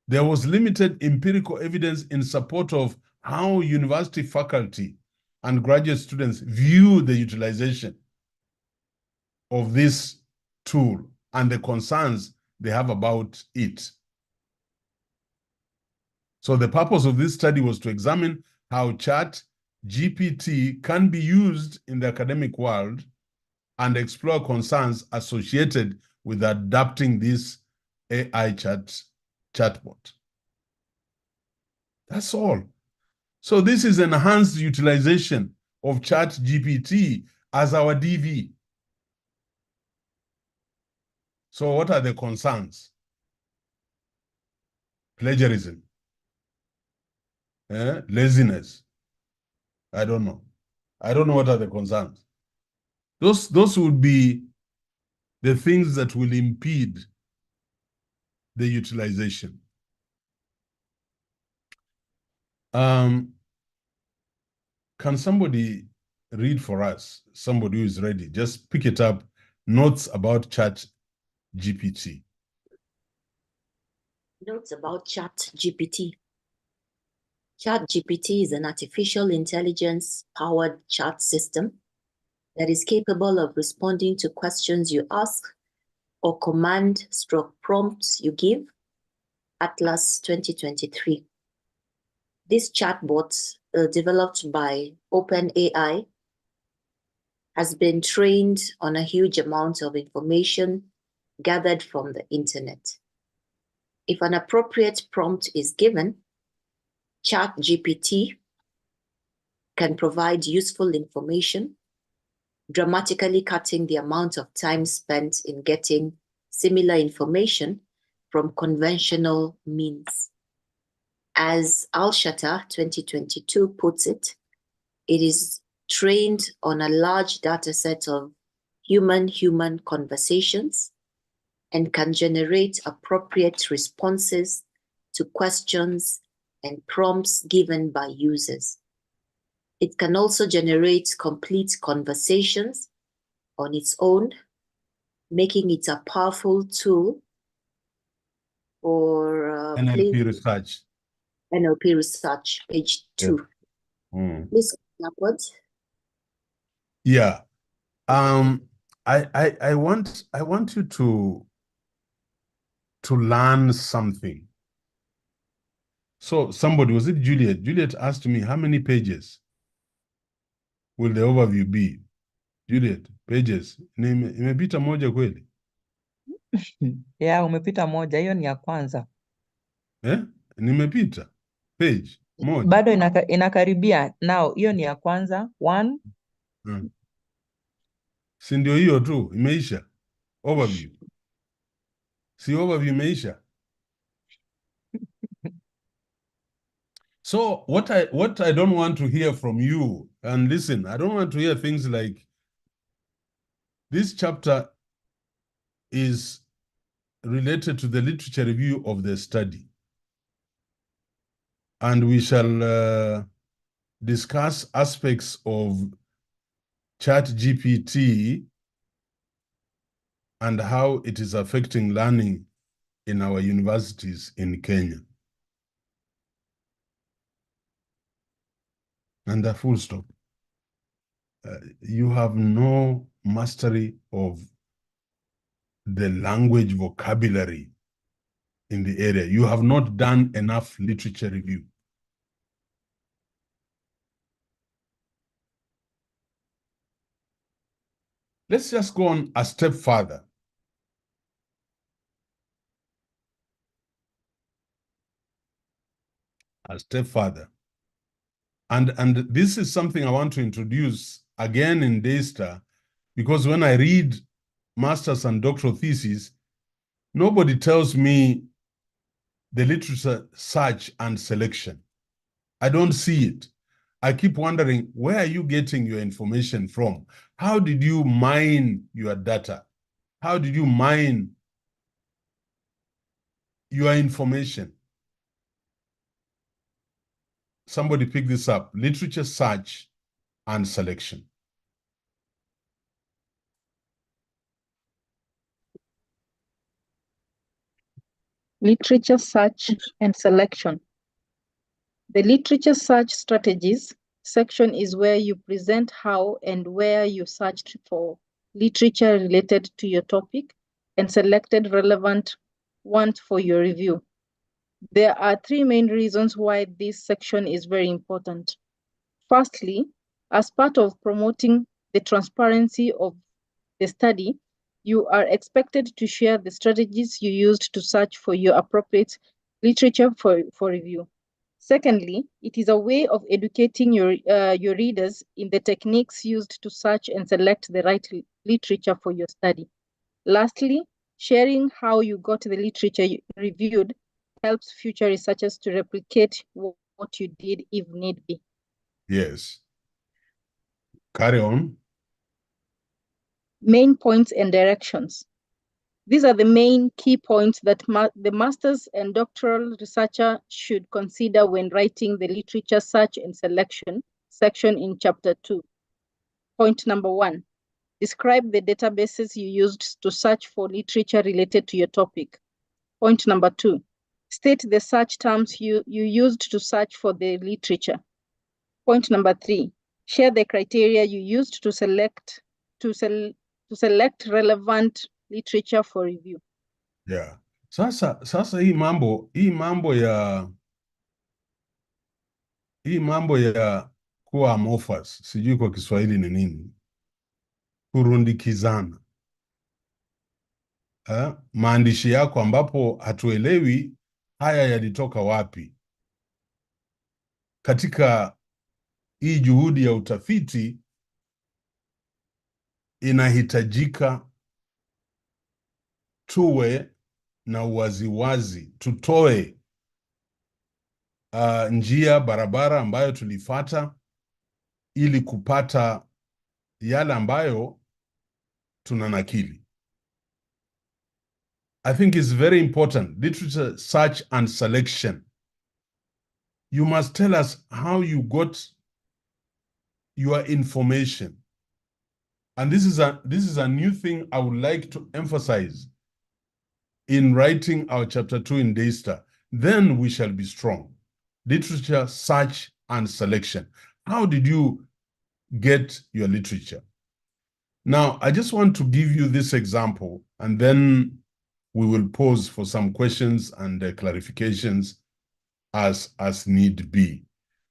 There was limited empirical evidence in support of how university faculty and graduate students view the utilization of this tool and the concerns they have about it. So the purpose of this study was to examine how ChatGPT can be used in the academic world and explore concerns associated with adapting this AI chatbot. That's all. So this is enhanced utilization of ChatGPT as our DV. So what are the concerns? Plagiarism, laziness. I don't know. I don't know what are the concerns. Those would be the things that will impede the utilization. Can somebody read for us, somebody who is ready. Just pick it up, notes about ChatGPT. Notes about ChatGPT. ChatGPT is an artificial intelligence-powered chat system that is capable of responding to questions you ask or command/prompts you give. Atlas 2023. This chatbot, developed by OpenAI, has been trained on a huge amount of information gathered from the internet. If an appropriate prompt is given, ChatGPT can provide useful information, dramatically cutting the amount of time spent in getting similar information from conventional means. As Al-Shatter 2022 puts it, it is trained on a large data set of human-human conversations and can generate appropriate responses to questions and prompts given by users. It can also generate complete conversations on its own, making it a powerful tool for NLP research. NLP research, page 2. Yeah. Please go upwards. Yeah. I want you to learn something. So somebody, was it Juliet? Juliet asked me, how many pages will the overview be? Juliet, pages. Imepita moja kweli? Yeah, umepita moja, hiyo ni ya kwanza. Nimepita page moja. Bado inakaribia. Now, hiyo ni ya kwanza. 1. Si ndio hiyo tu, imeisha. Overview. Si overview imeisha. So what I don't want to hear from you, and listen, I don't want to hear things like, this chapter is related to the literature review of the study. And we shall discuss aspects of ChatGPT and how it is affecting learning in our universities in Kenya. And a full stop. You have no mastery of the language vocabulary in the area. You have not done enough literature review. Let's just go on a step further. A step further. And this is something I want to introduce again in Daystar, because when I read master's and doctoral theses, nobody tells me the literature search and selection. I don't see it. I keep wondering, where are you getting your information from? How did you mine your data? How did you mine your information? Somebody pick this up. Literature search and selection. Literature search and selection. The literature search strategies section is where you present how and where you searched for literature related to your topic and selected relevant ones for your review. There are 3 main reasons why this section is very important. Firstly, as part of promoting the transparency of the study, you are expected to share the strategies you used to search for your appropriate literature for review. Secondly, it is a way of educating your readers in the techniques used to search and select the right literature for your study. Lastly, sharing how you got the literature reviewed helps future researchers to replicate what you did if need be. Yes. Carry on. Main points and directions. These are the main key points that the master's and doctoral researcher should consider when writing the literature search and selection section in chapter 2. Point number 1, describe the databases you used to search for literature related to your topic. Point number 2, state the search terms you used to search for the literature. Point number 3, share the criteria you used to select relevant literature for review. Yeah. Sasa hii mambo ya kuwa amorphous, sijui kwa Kiswahili ni nini, kurundikizana maandishi yako ambapo hatuelewi haya yalitoka wapi. Katika hii juhudi ya utafiti inahitajika tuwe na uwaziwazi, tutoe njia barabara ambayo tulifata ili kupata yale ambayo tunanakili. I think it's very important, literature search and selection. You must tell us how you got your information. And this is a new thing I would like to emphasize in writing our chapter 2 in Daystar. Then we shall be strong. Literature search and selection. How did you get your literature? Now, I just want to give you this example, and then we will pause for some questions and clarifications as need be.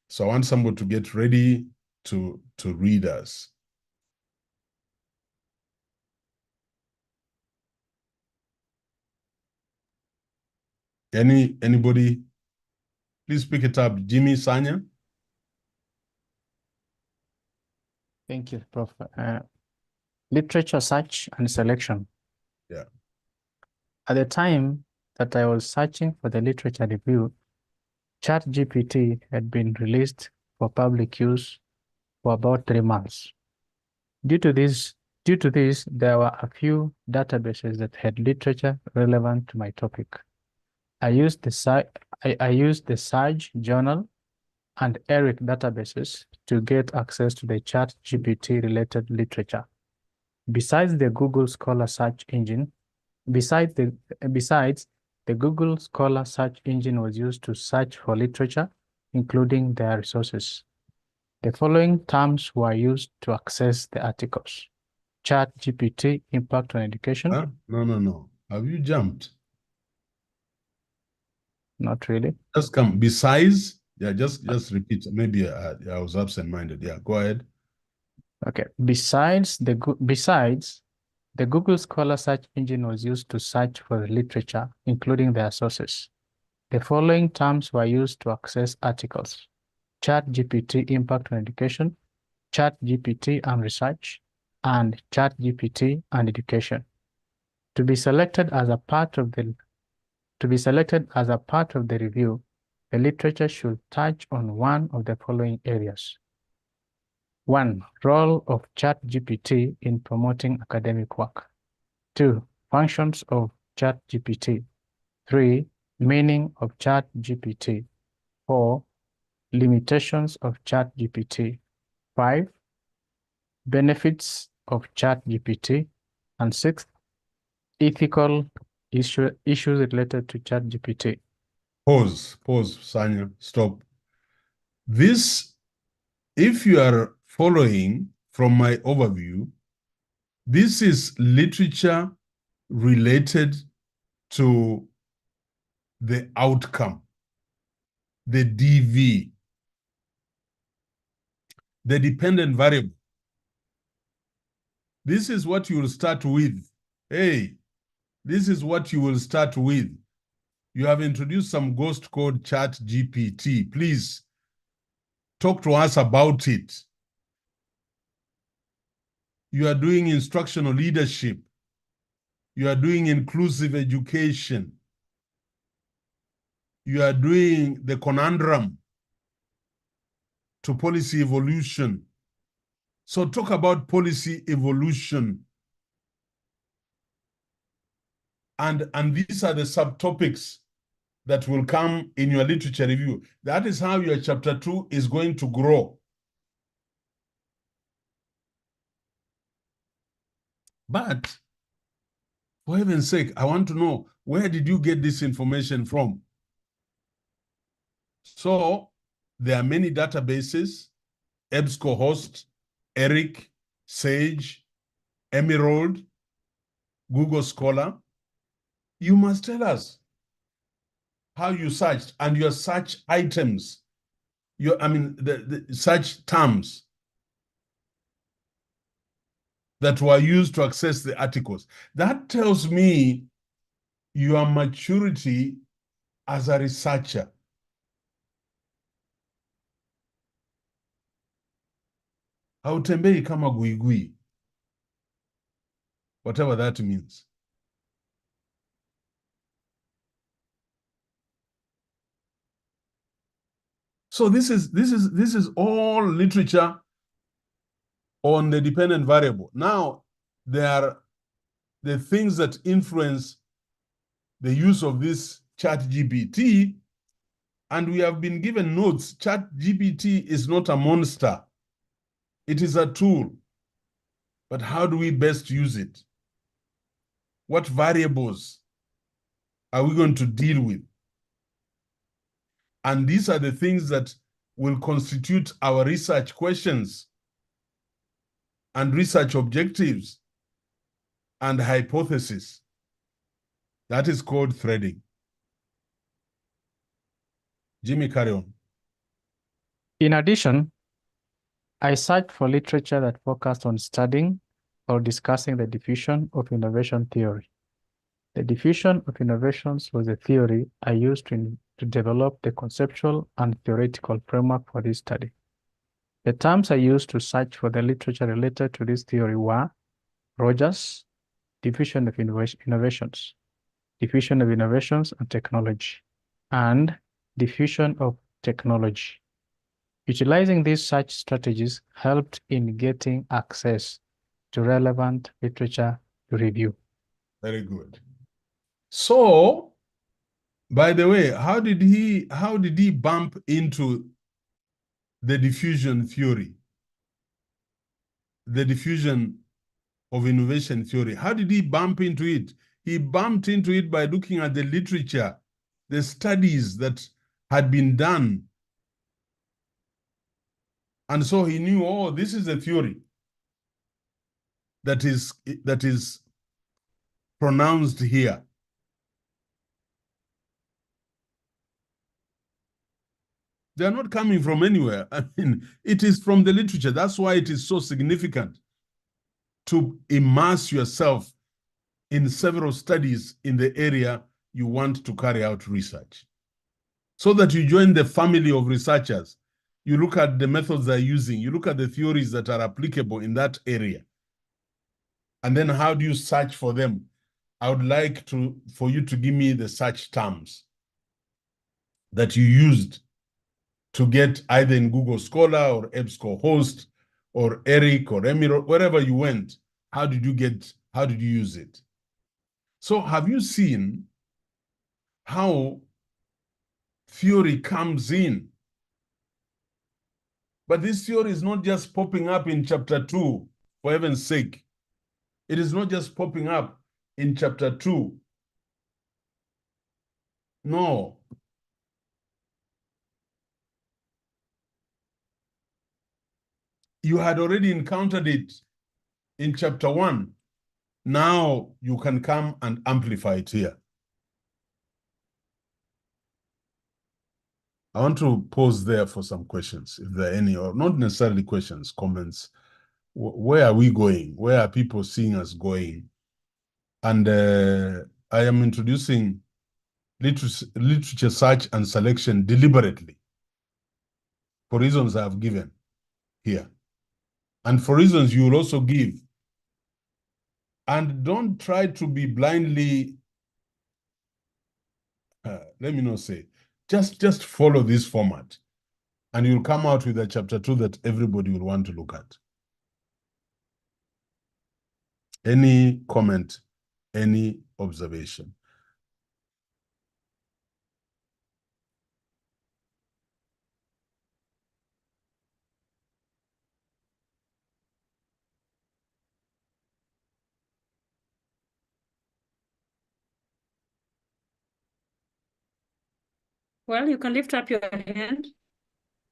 So I want somebody to get ready to read us. Anybody? Please pick it up. Jimmy, Sanya. Thank you, Prof. Literature search and selection. Yeah. At the time that I was searching for the literature review, ChatGPT had been released for public use for about 3 months. Due to this, there were a few databases that had literature relevant to my topic. I used the Sage Journal and ERIC databases to get access to the ChatGPT related literature. Besides the Google Scholar search engine, the Google Scholar search engine was used to search for literature, including their resources. The following terms were used to access the articles: ChatGPT impact on education. No. Have you jumped? Not really. Just come. Besides, yeah, just repeat. Maybe I was absent-minded. Yeah, go ahead. Okay. Besides, the Google Scholar search engine was used to search for literature, including their sources. The following terms were used to access articles: ChatGPT impact on education, ChatGPT and research, and ChatGPT and education. To be selected as a part of the review, the literature should touch on one of the following areas. 1. Role of ChatGPT in promoting academic work. 2. Functions of ChatGPT. 3. Meaning of ChatGPT. 4. Limitations of ChatGPT. 5. Benefits of ChatGPT. And 6. Ethical issues related to ChatGPT. Pause, Sanya, stop. This, if you are following from my overview, this is literature related to the outcome, the DV, the dependent variable. This is what you will start with. Hey, this is what you will start with. You have introduced some ghost code ChatGPT. Please talk to us about it. You are doing instructional leadership. You are doing inclusive education. You are doing the conundrum to policy evolution. So talk about policy evolution. And these are the subtopics that will come in your literature review. That is how your chapter 2 is going to grow. But for heaven's sake, I want to know, where did you get this information from? So there are many databases: EBSCOhost, ERIC, Sage, Emerald, Google Scholar. You must tell us how you searched and your search items, the search terms that were used to access the articles. That tells me your maturity as a researcher. Hautembei kama guigui, whatever that means. So this is all literature on the dependent variable. Now, there are the things that influence the use of this ChatGPT, and we have been given notes. ChatGPT is not a monster. It is a tool. But how do we best use it? What variables are we going to deal with? And these are the things that will constitute our research questions and research objectives and hypothesis. That is called threading. Jimmy, carry on. In addition, I searched for literature that focused on studying or discussing the diffusion of innovation theory. The diffusion of innovations was a theory I used to develop the conceptual and theoretical framework for this study. The terms I used to search for the literature related to this theory were Rogers, diffusion of innovations, diffusion of innovations and technology, and diffusion of technology. Utilizing these search strategies helped in getting access to relevant literature to review. Very good. So, by the way, how did he bump into the diffusion theory? The diffusion of innovation theory. How did he bump into it? He bumped into it by looking at the literature, the studies that had been done. And so he knew, oh, this is a theory that is pronounced here. They're not coming from anywhere. I mean, it is from the literature. That's why it is so significant to immerse yourself in several studies in the area you want to carry out research, so that you join the family of researchers. You look at the methods they're using, you look at the theories that are applicable in that area, and then how do you search for them? I would like for you to give me the search terms that you used to get either in Google Scholar or EBSCOhost or ERIC or Emerald, wherever you went. How did you use it? So have you seen how theory comes in? But this theory is not just popping up in chapter 2, for heaven's sake. It is not just popping up in chapter 2. No. You had already encountered it in chapter 1. Now you can come and amplify it here. I want to pause there for some questions, if there are any, or not necessarily questions, comments. Where are we going? Where are people seeing us going? And I am introducing literature search and selection deliberately for reasons I have given here. And for reasons you will also give. And don't try to be blindly, let me not say, just follow this format. And you'll come out with a chapter 2 that everybody will want to look at. Any comment, any observation? Well, you can lift up your hand.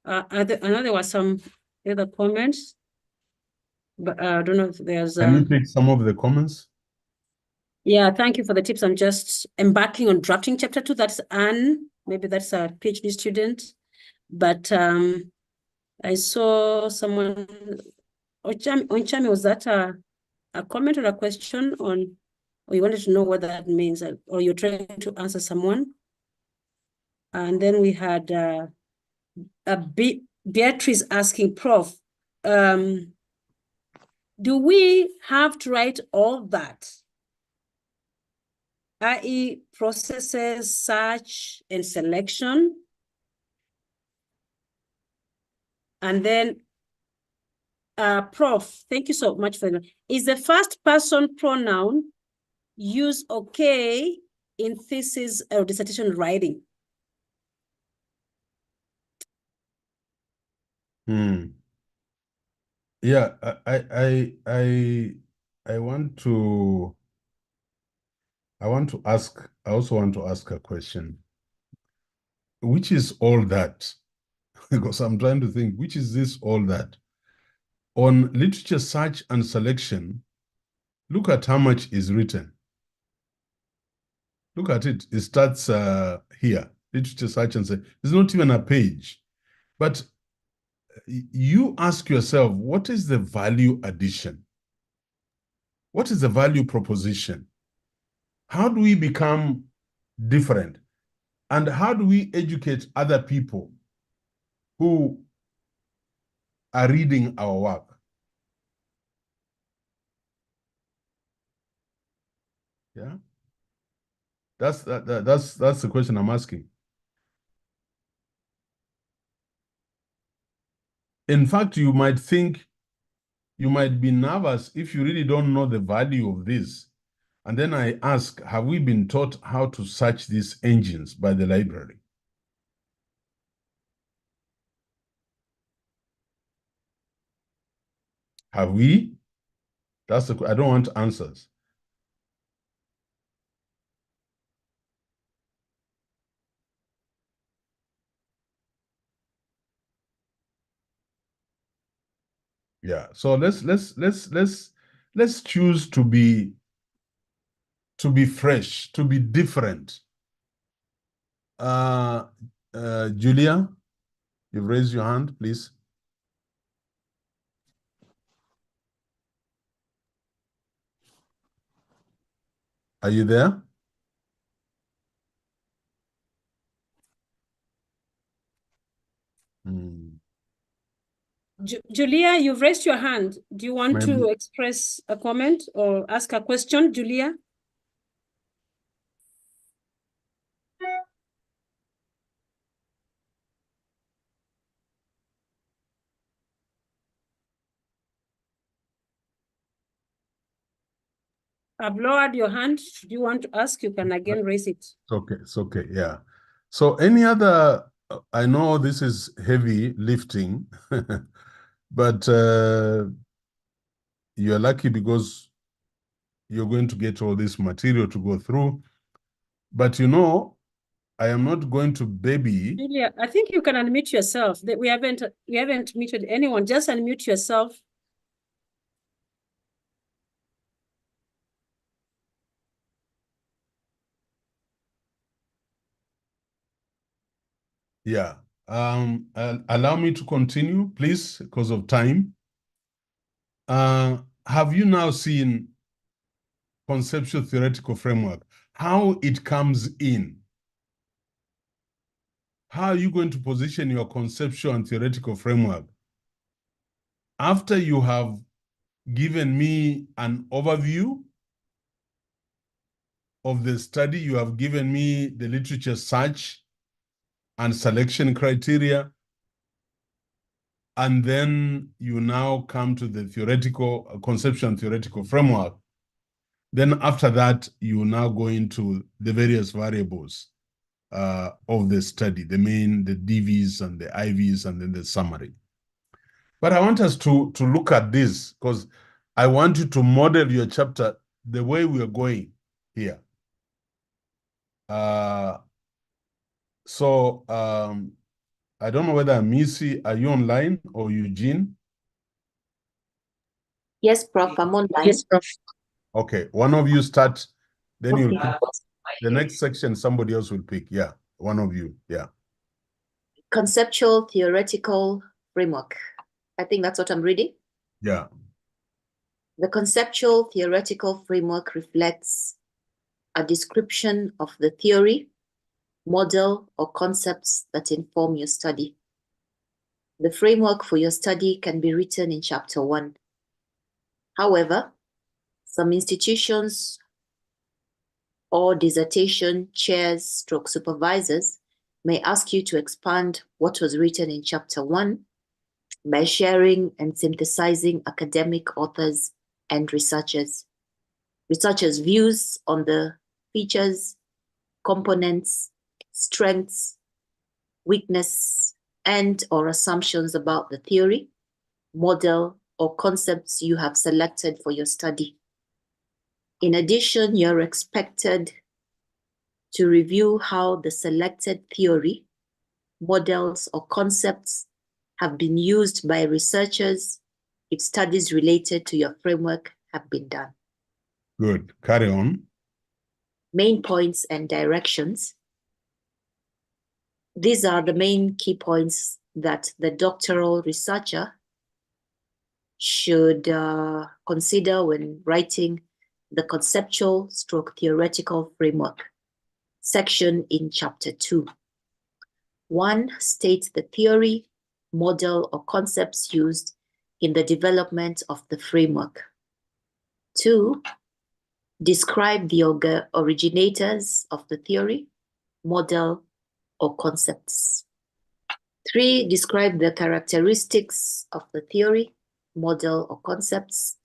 I know there were some other comments, but I don't know if there's. Can you take some of the comments? Yeah, thank you for the tips. I'm just embarking on drafting chapter 2. That's Anne. Maybe that's a PhD student. But I saw someone, Onchami, was that a comment or a question on, or you wanted to know what that means, or you're trying to answer someone? And then we had Beatrice asking, Prof, do we have to write all that? i.e. processes, search, and selection? And then, Prof, thank you so much for that. Is the first person pronoun used okay in thesis or dissertation writing? Yeah, I want to ask, I also want to ask a question. Which is all that? Because I'm trying to think, which is this all that? On literature search and selection, look at how much is written. Look at it. It starts here, literature search and selection. It's not even a page. But you ask yourself, what is the value addition? What is the value proposition? How do we become different? And how do we educate other people who are reading our work? Yeah, that's the question I'm asking. In fact, you might think, you might be nervous if you really don't know the value of this. And then I ask, have we been taught how to search these engines by the library? Have we? That's the, I don't want answers. Yeah. So let's choose to be fresh, to be different. Julia, you've raised your hand, please. Are you there? Julia, you've raised your hand. Do you want to express a comment or ask a question, Julia? I've lowered your hand. Do you want to ask? You can again raise it. It's okay. It's okay. Yeah. So any other, I know this is heavy lifting, but you're lucky because you're going to get all this material to go through. But you know, I am not going to baby. Julia, I think you can unmute yourself. We haven't muted anyone. Just unmute yourself. Yeah. Allow me to continue, please, because of time. Have you now seen conceptual theoretical framework? How it comes in? How are you going to position your conceptual and theoretical framework? After you have given me an overview of the study, you have given me the literature search and selection criteria, and then you now come to the theoretical, conceptual and theoretical framework. Then after that, you now go into the various variables of the study, the main, the DVs and the IVs, and then the summary. But I want us to look at this because I want you to model your chapter the way we are going here. So I don't know whether Missy, are you online, or Eugene? Yes, Prof, I'm online. Yes, Prof. Okay, one of you start, then you'll Okay. pick the next section, somebody else will pick. Yeah, one of you. Yeah. Conceptual theoretical framework. I think that's what I'm reading. Yeah. The conceptual theoretical framework reflects a description of the theory, model, or concepts that inform your study. The framework for your study can be written in Chapter 1. However, some institutions or dissertation chairs stroke supervisors may ask you to expand what was written in Chapter 1 by sharing and synthesizing academic authors and researchers' views on the features, components, strengths, weakness, and/or assumptions about the theory, model, or concepts you have selected for your study. In addition, you're expected to review how the selected theory, models, or concepts have been used by researchers if studies related to your framework have been done. Good. Carry on. Main points and directions. These are the main key points that the doctoral researcher should consider when writing the conceptual stroke theoretical framework section in Chapter 2. 1. State the theory, model, or concepts used in the development of the framework. 2. Describe the originators of the theory, model, or concepts. 3. Describe the characteristics of the theory, model, or concepts.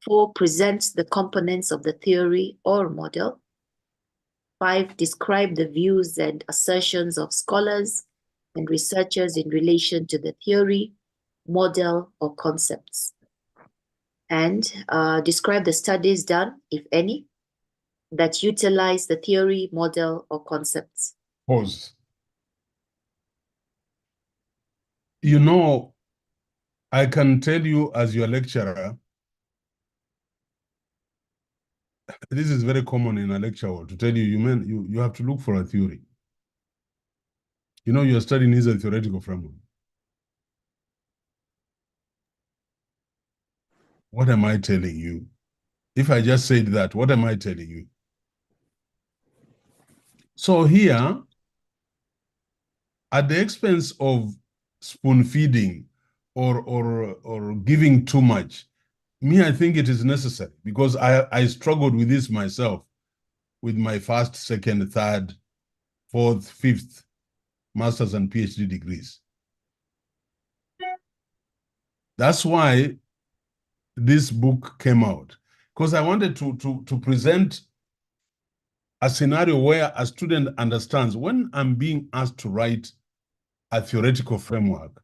4. Present the components of the theory or model. 5. Describe the views and assertions of scholars and researchers in relation to the theory, model, or concepts. And describe the studies done, if any, that utilize the theory, model, or concepts. Pause. You know, I can tell you as your lecturer, this is very common in a lecture hall, to tell you, you have to look for a theory. You know, your study needs a theoretical framework. What am I telling you? If I just said that, what am I telling you? So here, at the expense of spoon feeding or giving too much, me, I think it is necessary, because I struggled with this myself with my first, second, third, fourth, fifth master's and PhD degrees. That's why this book came out, because I wanted to present a scenario where a student understands, when I'm being asked to write a theoretical framework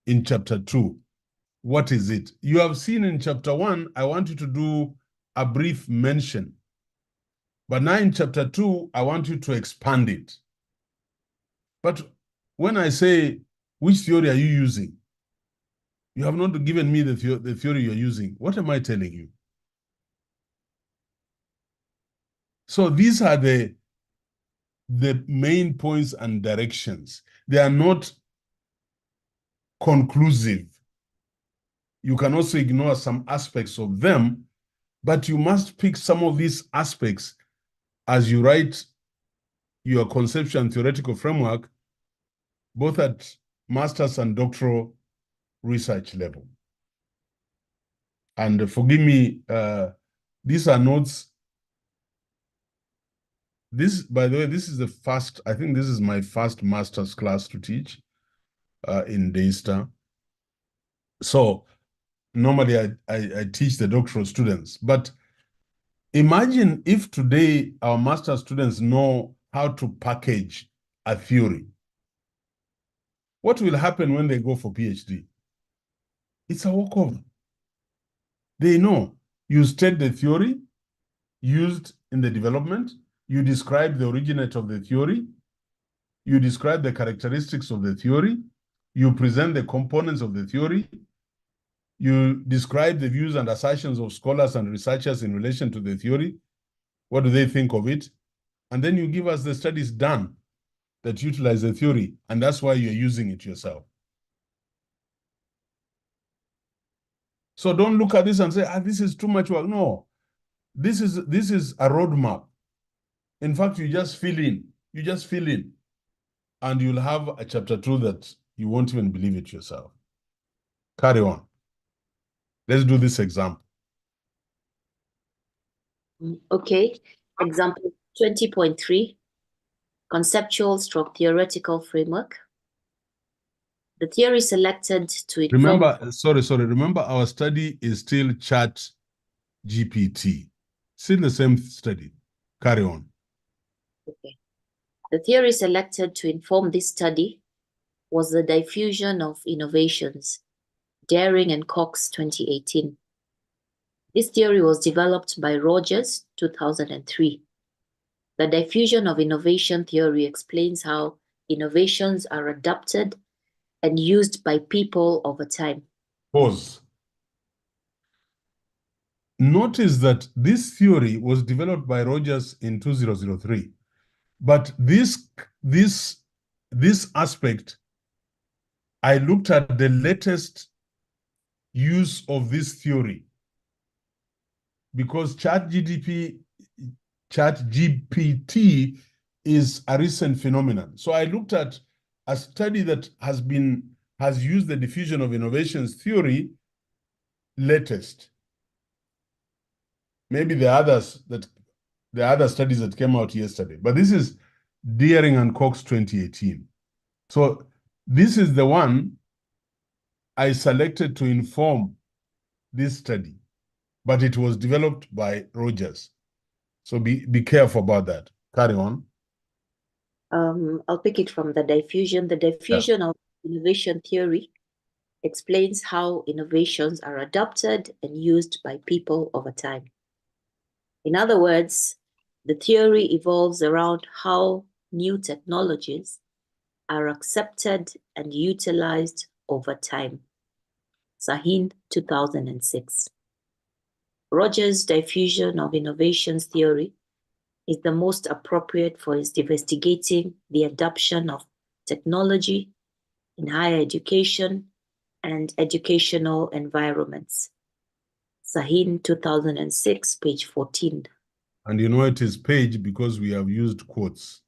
in Chapter 2, what is it? You have seen in Chapter 1, I want you to do a brief mention. But now in Chapter 2, I want you to expand it. But when I say, which theory are you using? You have not given me the theory you're using. What am I telling you? So these are the main points and directions. They are not conclusive. You can also ignore some aspects of them, but you must pick some of these aspects as you write your conceptual and theoretical framework, both at master's and doctoral research level. And forgive me, these are notes. This, by the way, this is the first, I think this is my first master's class to teach in Daystar. So normally I teach the doctoral students, but imagine if today our master students know how to package a theory. What will happen when they go for PhD? It's a walkover. They know you state the theory used in the development, you describe the originator of the theory, you describe the characteristics of the theory, you present the components of the theory, you describe the views and assertions of scholars and researchers in relation to the theory. What do they think of it? And then you give us the studies done that utilize the theory, and that's why you're using it yourself. So don't look at this and say, this is too much work. No, this is a roadmap. In fact, you just fill in, and you'll have a chapter 2 that you won't even believe it yourself. Carry on. Let's do this example. Okay, example 20.3, conceptual/theoretical framework. The theory selected to inform... Remember our study is still Chat GPT. Still the same study. Carry on. Okay. The theory selected to inform this study was the diffusion of innovations, Daring and Cox 2018. This theory was developed by Rogers 2003. The diffusion of innovation theory explains how innovations are adopted and used by people over time. Pause. Notice that this theory was developed by Rogers in 2003, but this aspect, I looked at the latest use of this theory because ChatGPT is a recent phenomenon. So I looked at a study that has used the diffusion of innovations theory latest. Maybe the other studies that came out yesterday, but this is Daring and Cox 2018. So this is the one I selected to inform this study, but it was developed by Rogers. So be careful about that. Carry on. I'll pick it from the diffusion. The diffusion of innovation theory explains how innovations are adopted and used by people over time. In other words, the theory evolves around how new technologies are accepted and utilized over time. Sahin, 2006. Rogers' diffusion of innovations theory is the most appropriate for investigating the adoption of technology in higher education and educational environments. Sahin, 2006, page 14. And you know it is page because we have used quotes.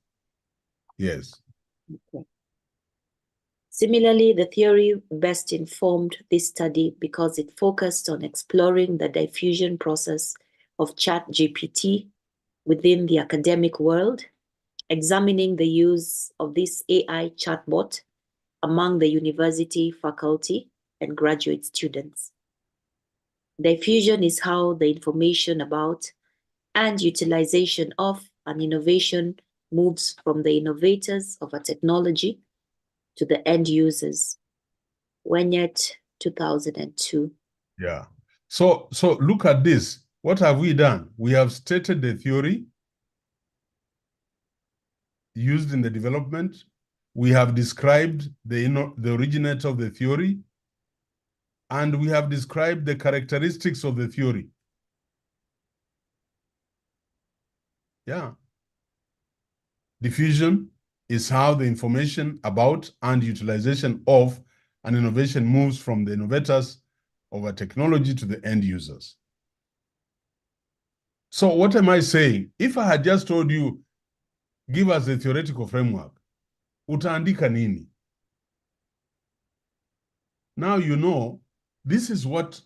Yes. Okay. Similarly, the theory best informed this study because it focused on exploring the diffusion process of ChatGPT within the academic world, examining the use of this AI chatbot among the university faculty and graduate students. Diffusion is how the information about and utilization of an innovation moves from the innovators of a technology to the end users. Wenyet, 2002. Yeah. So look at this. What have we done? We have stated the theory used in the development. We have described the originator of the theory, and we have described the characteristics of the theory. Yeah. Diffusion is how the information about and utilization of an innovation moves from the innovators of a technology to the end users. So what am I saying? If I had just told you, give us a theoretical framework, utaandika nini? Now you know this is what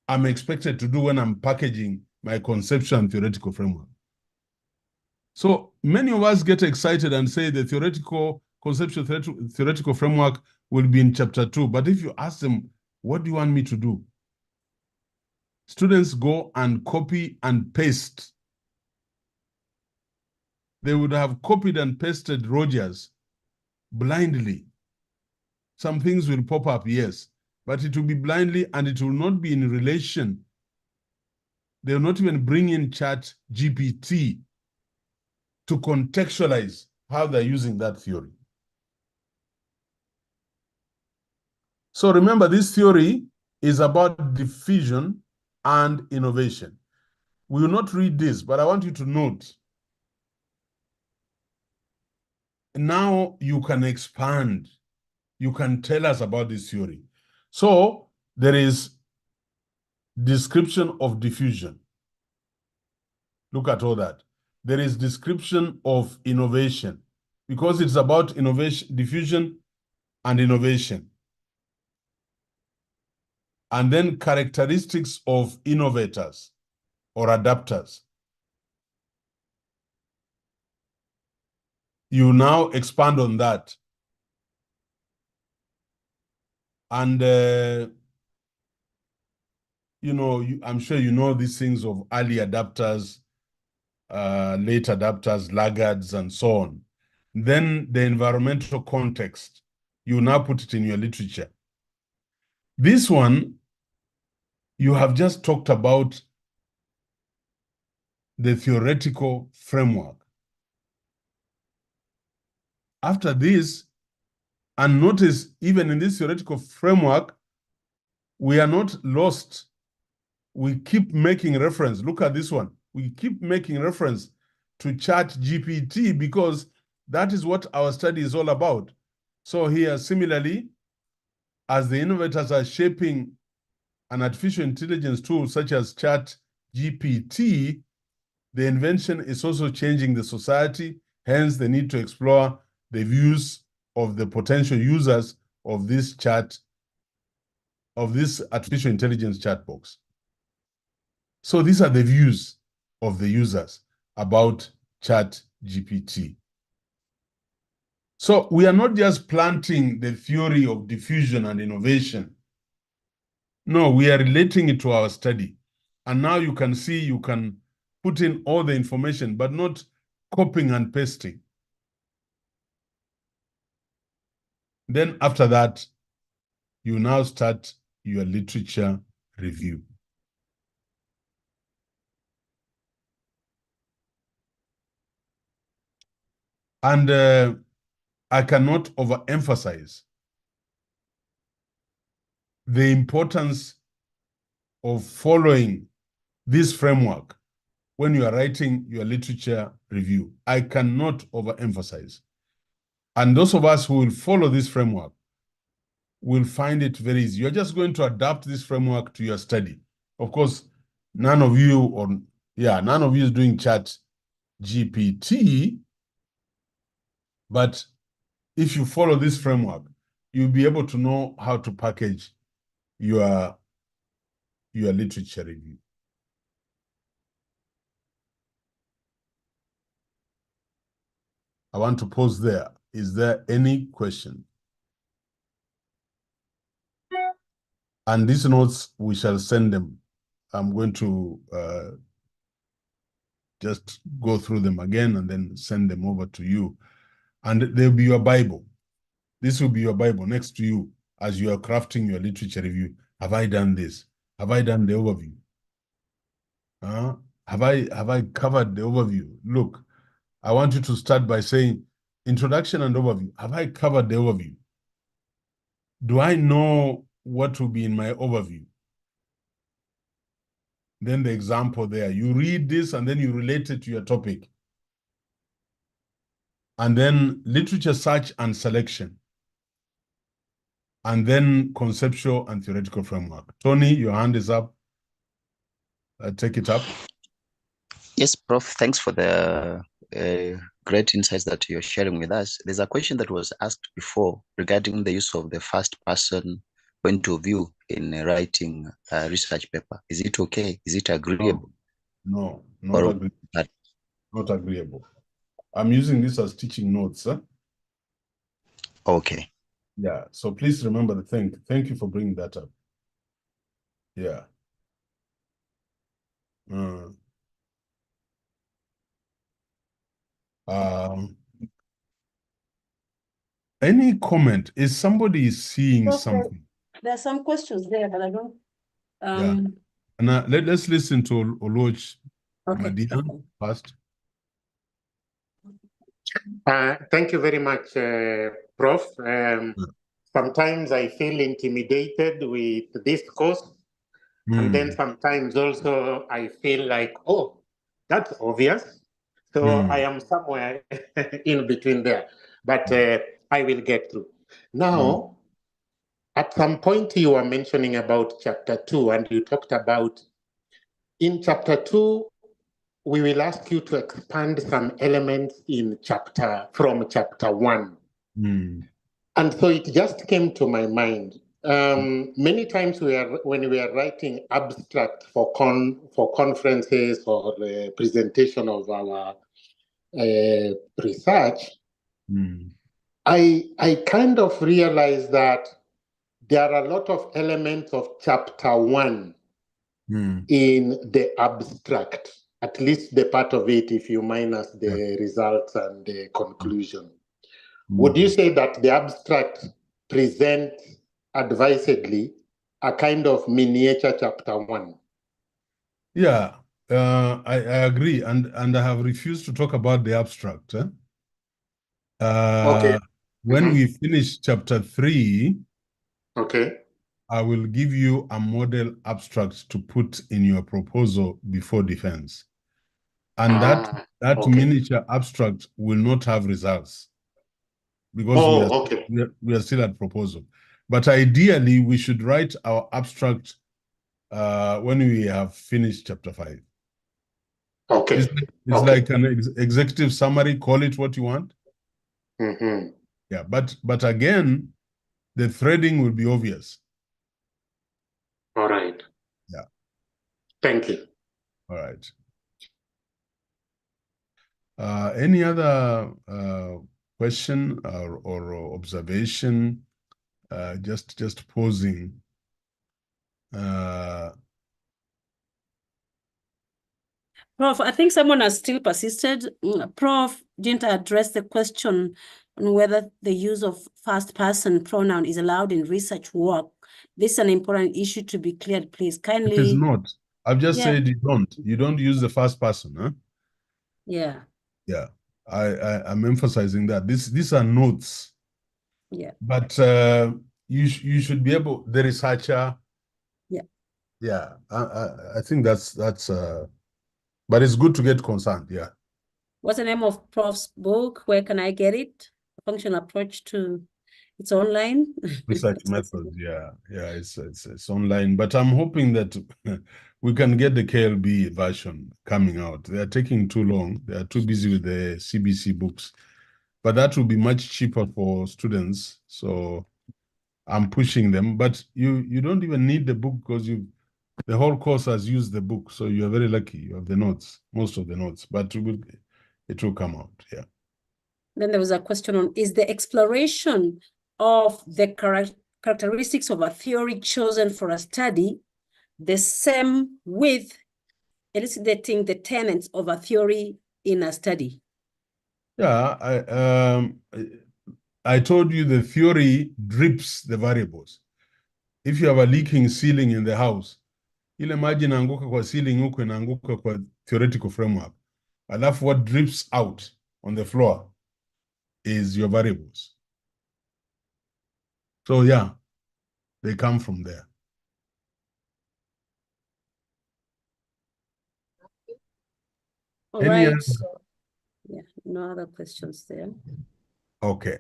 I'm expected to do when I'm packaging my conceptual and theoretical framework. So many of us get excited and say the conceptual theoretical framework will be in chapter 2. But if you ask them, what do you want me to do? Students go and copy and paste. They would have copied and pasted Rogers blindly. Some things will pop up, yes, but it will be blindly and it will not be in relation. They will not even bring in ChatGPT to contextualize how they're using that theory. So remember, this theory is about diffusion and innovation. We will not read this, but I want you to note. Now you can expand. You can tell us about this theory. So there is description of diffusion. Look at all that. There is description of innovation, because it's about innovation, diffusion and innovation. And then characteristics of innovators or adapters. You now expand on that. And, you know, I'm sure you know these things of early adapters, late adapters, laggards, and so on. Then the environmental context, you now put it in your literature. This one, you have just talked about the theoretical framework. After this, and notice, even in this theoretical framework, we are not lost. We keep making reference. Look at this one. We keep making reference to ChatGPT because that is what our study is all about. So here, similarly, as the innovators are shaping an artificial intelligence tool such as ChatGPT, the invention is also changing the society. Hence, the need to explore the views of the potential users of this artificial intelligence chat box. So these are the views of the users about ChatGPT. So we are not just planting the theory of diffusion and innovation. No, we are relating it to our study. And now you can see, you can put in all the information, but not copying and pasting. Then after that, you now start your literature review. And I cannot overemphasize the importance of following this framework when you are writing your literature review. I cannot overemphasize. And those of us who will follow this framework will find it very easy. You're just going to adapt this framework to your study. Of course, none of you is doing ChatGPT, but if you follow this framework, you'll be able to know how to package your literature review. I want to pause there. Is there any question? And these notes, we shall send them. I'm going to just go through them again and then send them over to you. And they'll be your Bible. This will be your Bible next to you as you are crafting your literature review. Have I done this? Have I done the overview? Have I covered the overview? Look, I want you to start by saying introduction and overview. Have I covered the overview? Do I know what will be in my overview? Then the example there, you read this and then you relate it to your topic. And then literature search and selection. And then conceptual and theoretical framework. Tony, your hand is up. Take it up. Yes, Prof. Thanks for the great insights that you're sharing with us. There's a question that was asked before regarding the use of the first person point of view in writing a research paper. Is it okay? Is it agreeable? No, not agreeable. Not agreeable. I'm using this as teaching notes. Huh? Okay. Yeah, so please remember the thing. Thank you for bringing that up. Yeah. Any comment? Is somebody seeing something? There are some questions there, but I don't. Yeah. And let's listen to Oloch Madina first. Thank you very much, Prof. sometimes I feel intimidated with this course. And then sometimes also I feel like, oh, that's obvious. So I am somewhere in between there, but I will get through. Now, at some point you were mentioning about chapter 2, and you talked about in chapter 2, we will ask you to expand some elements from chapter 1. And so it just came to my mind. Many times when we are writing abstract for conferences or presentation of our research, I kind of realized that there are a lot of elements of chapter 1 in the abstract, at least the part of it, if you minus the results and the conclusion. Would you say that the abstract presents advisedly a kind of miniature chapter 1? Yeah, I agree, and I have refused to talk about the abstract. Okay. When we finish chapter 3, okay, I will give you a model abstract to put in your proposal before defense. And that miniature abstract will not have results because we are still at proposal. But ideally, we should write our abstract when we have finished chapter 5. Okay. It's like an executive summary, call it what you want. Yeah, but again, the threading will be obvious. All right. Yeah. Thank you. All right. Any other question or observation? Just posing. Prof, I think someone has still persisted. Prof didn't address the question on whether the use of first-person pronoun is allowed in research work. This is an important issue to be cleared, please. Kindly. It is not. I've just said you don't. You don't use the first person, huh? Yeah. Yeah. I'm emphasizing that. These are notes. Yeah. But you should be able, the researcher. Yeah. Yeah. I think that's but it's good to get concerned. Yeah. What's the name of Prof's book? Where can I get it? Functional approach to, it's online. Research methods. Yeah. Yeah. It's online, but I'm hoping that we can get the KLB version coming out. They are taking too long. They are too busy with the CBC books, but that will be much cheaper for students. So I'm pushing them, but you don't even need the book because the whole course has used the book. So you're very lucky. You have the notes, most of the notes, but it will come out. Yeah. Then there was a question on, is the exploration of the characteristics of a theory chosen for a study the same with elucidating the tenets of a theory in a study? Yeah, I told you the theory drips the variables. If you have a leaking ceiling in the house, ile maji inaanguka kwa ceiling huko inaanguka kwa theoretical framework. Alafu what drips out on the floor is your variables. So yeah, they come from there. All right. Yeah, no other questions there. Okay.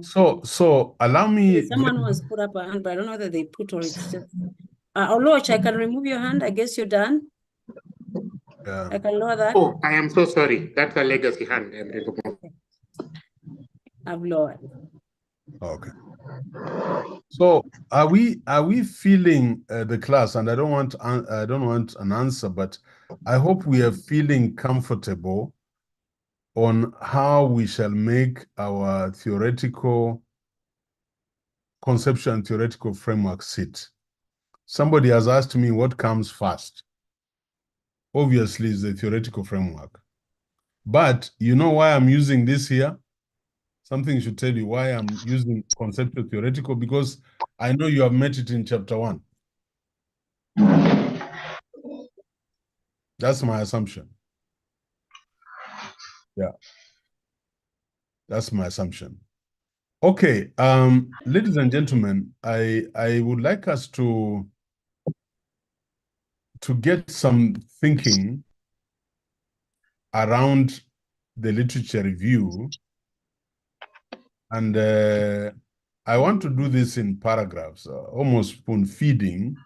So allow me. Someone who has put up a hand, but I don't know whether they put or it's just. Oloch, I can remove your hand. I guess you're done. Yeah. I can lower that. Oh, I am so sorry. That's a legacy hand. I've lowered. Okay. So are we feeling the class? And I don't want an answer, but I hope we are feeling comfortable on how we shall make our conceptual and theoretical framework sit. Somebody has asked me what comes first. Obviously, is the theoretical framework. But you know why I'm using this here? Something should tell you why I'm using conceptual theoretical, because I know you have met it in chapter 1. That's my assumption. Yeah. That's my assumption. Okay, ladies and gentlemen, I would like us to get some thinking around the literature review, and I want to do this in paragraphs, almost spoon feeding,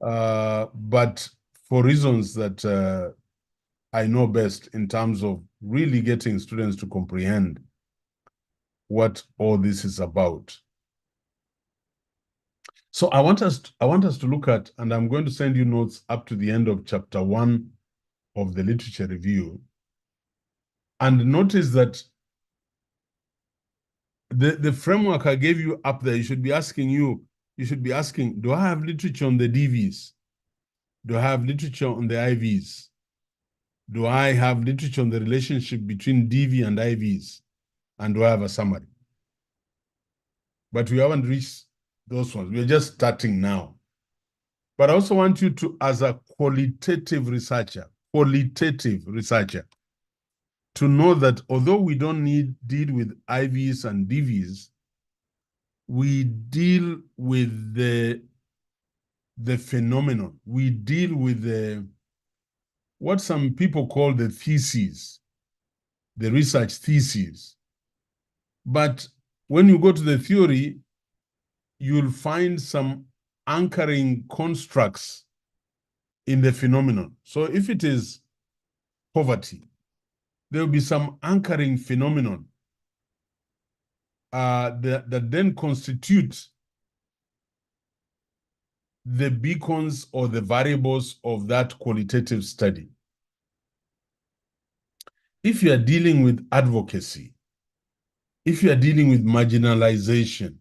but for reasons that I know best in terms of really getting students to comprehend what all this is about. So I want us to look at, and I'm going to send you notes up to the end of chapter 1 of the literature review. And notice that the framework I gave you up there, you should be asking, do I have literature on the DVs? Do I have literature on the IVs? Do I have literature on the relationship between DV and IVs? And do I have a summary? But we haven't reached those ones. We're just starting now. But I also want you to, as a qualitative researcher, to know that although we don't deal with IVs and DVs, we deal with the phenomenon. We deal with what some people call the theses, the research theses. But when you go to the theory, you'll find some anchoring constructs in the phenomenon. So if it is poverty, there will be some anchoring phenomenon that then constitute the beacons or the variables of that qualitative study. If you are dealing with advocacy, if you are dealing with marginalization,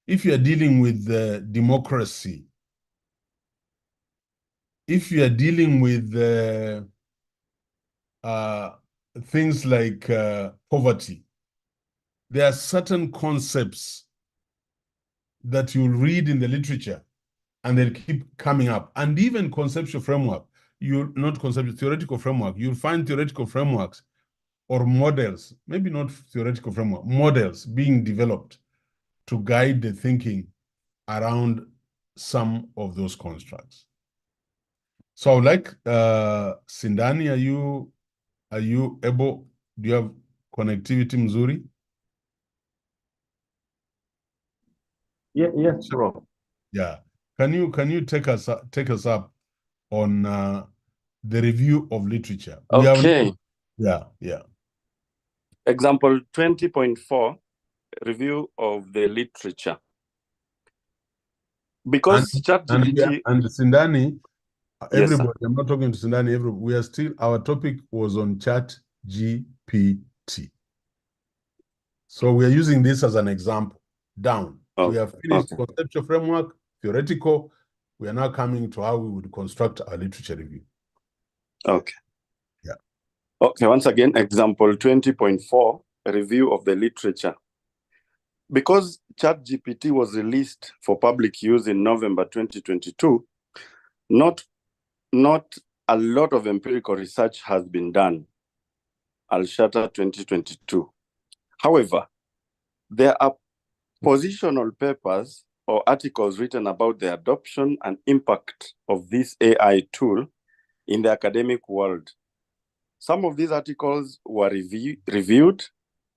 if you are dealing with democracy, if you are dealing with things like poverty, there are certain concepts that you'll read in the literature and they'll keep coming up. And even conceptual framework, theoretical framework, you'll find theoretical frameworks or models, maybe not theoretical framework, models being developed to guide the thinking around some of those constructs. So I would like, Sindani, are you able, do you have connectivity mzuri? Yes, Prof. Yeah. Can you take us up on the review of literature? Okay. Yeah. Example 20.4, review of the literature. Because ChatGPT... And Sindani, Yes, everybody, sir. I'm not talking to Sindani, our topic was on ChatGPT. So we are using this as an example. Down. We have finished conceptual framework, theoretical. We are now coming to how we would construct our literature review. Okay. Yeah. Okay, once again, example 20.4, a review of the literature. Because ChatGPT was released for public use in November 2022, not a lot of empirical research has been done. Al-Shatter 2022. However, there are positional papers or articles written about the adoption and impact of this AI tool in the academic world. Some of these articles were reviewed,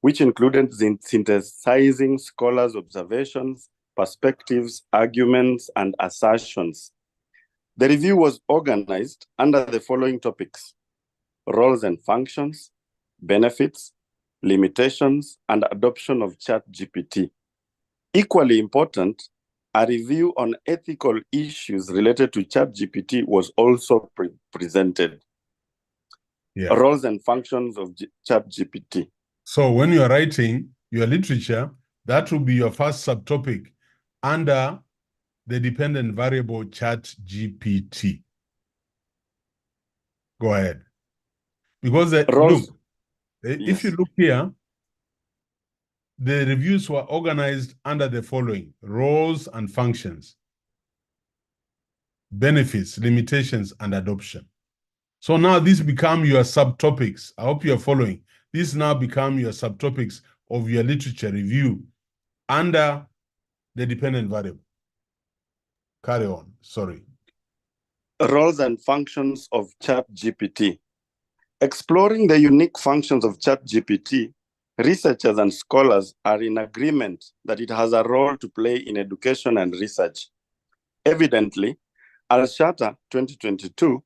which included synthesizing scholars' observations, perspectives, arguments, and assertions. The review was organized under the following topics: roles and functions, benefits, limitations, and adoption of ChatGPT. Equally important, a review on ethical issues related to ChatGPT was also presented. Yeah. Roles and functions of ChatGPT. So when you are writing your literature, that will be your first subtopic under the dependent variable ChatGPT. Go ahead. Because if you look here, the reviews were organized under the following: roles and functions, benefits, limitations, and adoption. So now these become your subtopics. I hope you're following. These now become your subtopics of your literature review under the dependent variable. Carry on, sorry. Roles and functions of ChatGPT. Exploring the unique functions of ChatGPT, researchers and scholars are in agreement that it has a role to play in education and research. Evidently, Al-Shatter 2022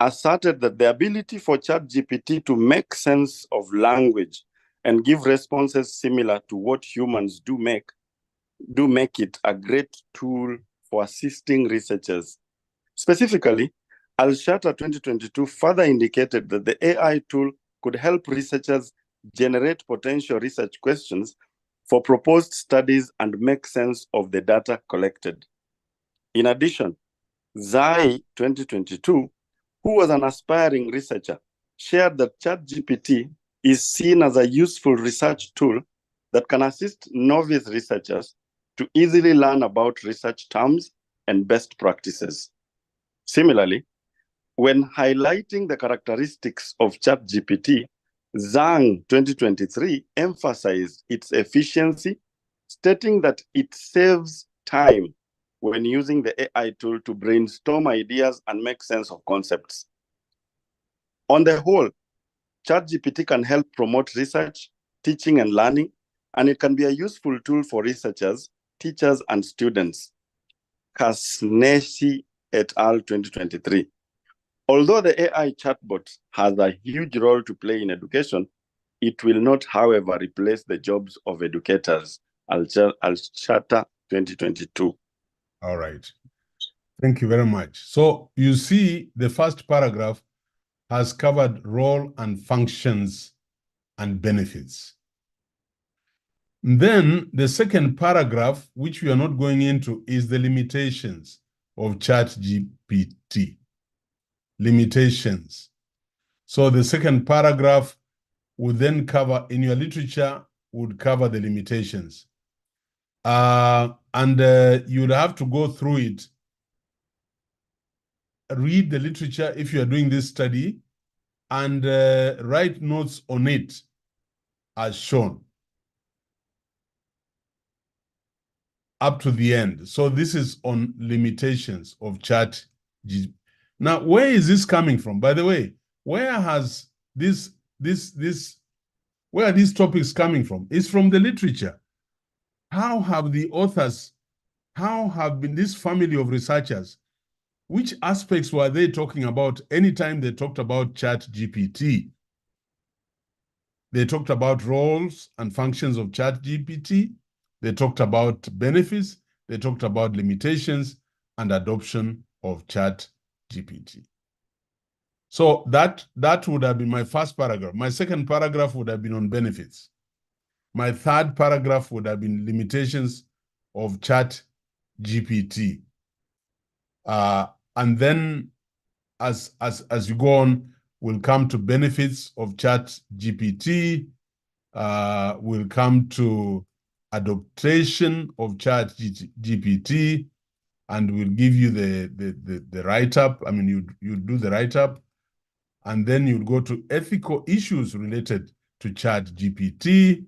asserted that the ability for ChatGPT to make sense of language and give responses similar to what humans do make it a great tool for assisting researchers. Specifically, Al-Shatter 2022 further indicated that the AI tool could help researchers generate potential research questions for proposed studies and make sense of the data collected. In addition, Zai 2022, who was an aspiring researcher, shared that ChatGPT is seen as a useful research tool that can assist novice researchers to easily learn about research terms and best practices. Similarly, when highlighting the characteristics of ChatGPT, Zhang 2023 emphasized its efficiency, stating that it saves time when using the AI tool to brainstorm ideas and make sense of concepts. On the whole, ChatGPT can help promote research, teaching, and learning, and it can be a useful tool for researchers, teachers, and students. Kasneshi et al. 2023. Although the AI chatbot has a huge role to play in education, it will not, however, replace the jobs of educators. Al-Shatter 2022. All right. Thank you very much. So you see the first paragraph has covered role and functions and benefits. Then the second paragraph, which we are not going into, is the limitations of ChatGPT. Limitations. So the second paragraph would then cover, in your literature, would cover the limitations. You'd have to go through it, read the literature if you are doing this study, and write notes on it as shown up to the end. So this is on limitations of ChatGPT. Now, where is this coming from? By the way, where has where are these topics coming from? It's from the literature. How have the authors, how have been this family of researchers, which aspects were they talking about anytime they talked about ChatGPT? They talked about roles and functions of ChatGPT. They talked about benefits. They talked about limitations and adoption of ChatGPT. So that would have been my first paragraph. My second paragraph would have been on benefits. My third paragraph would have been limitations of ChatGPT. And then as you go on, we'll come to benefits of ChatGPT. We'll come to adaptation of ChatGPT, and we'll give you the write-up. I mean, you do the write-up, and then you'll go to ethical issues related to ChatGPT.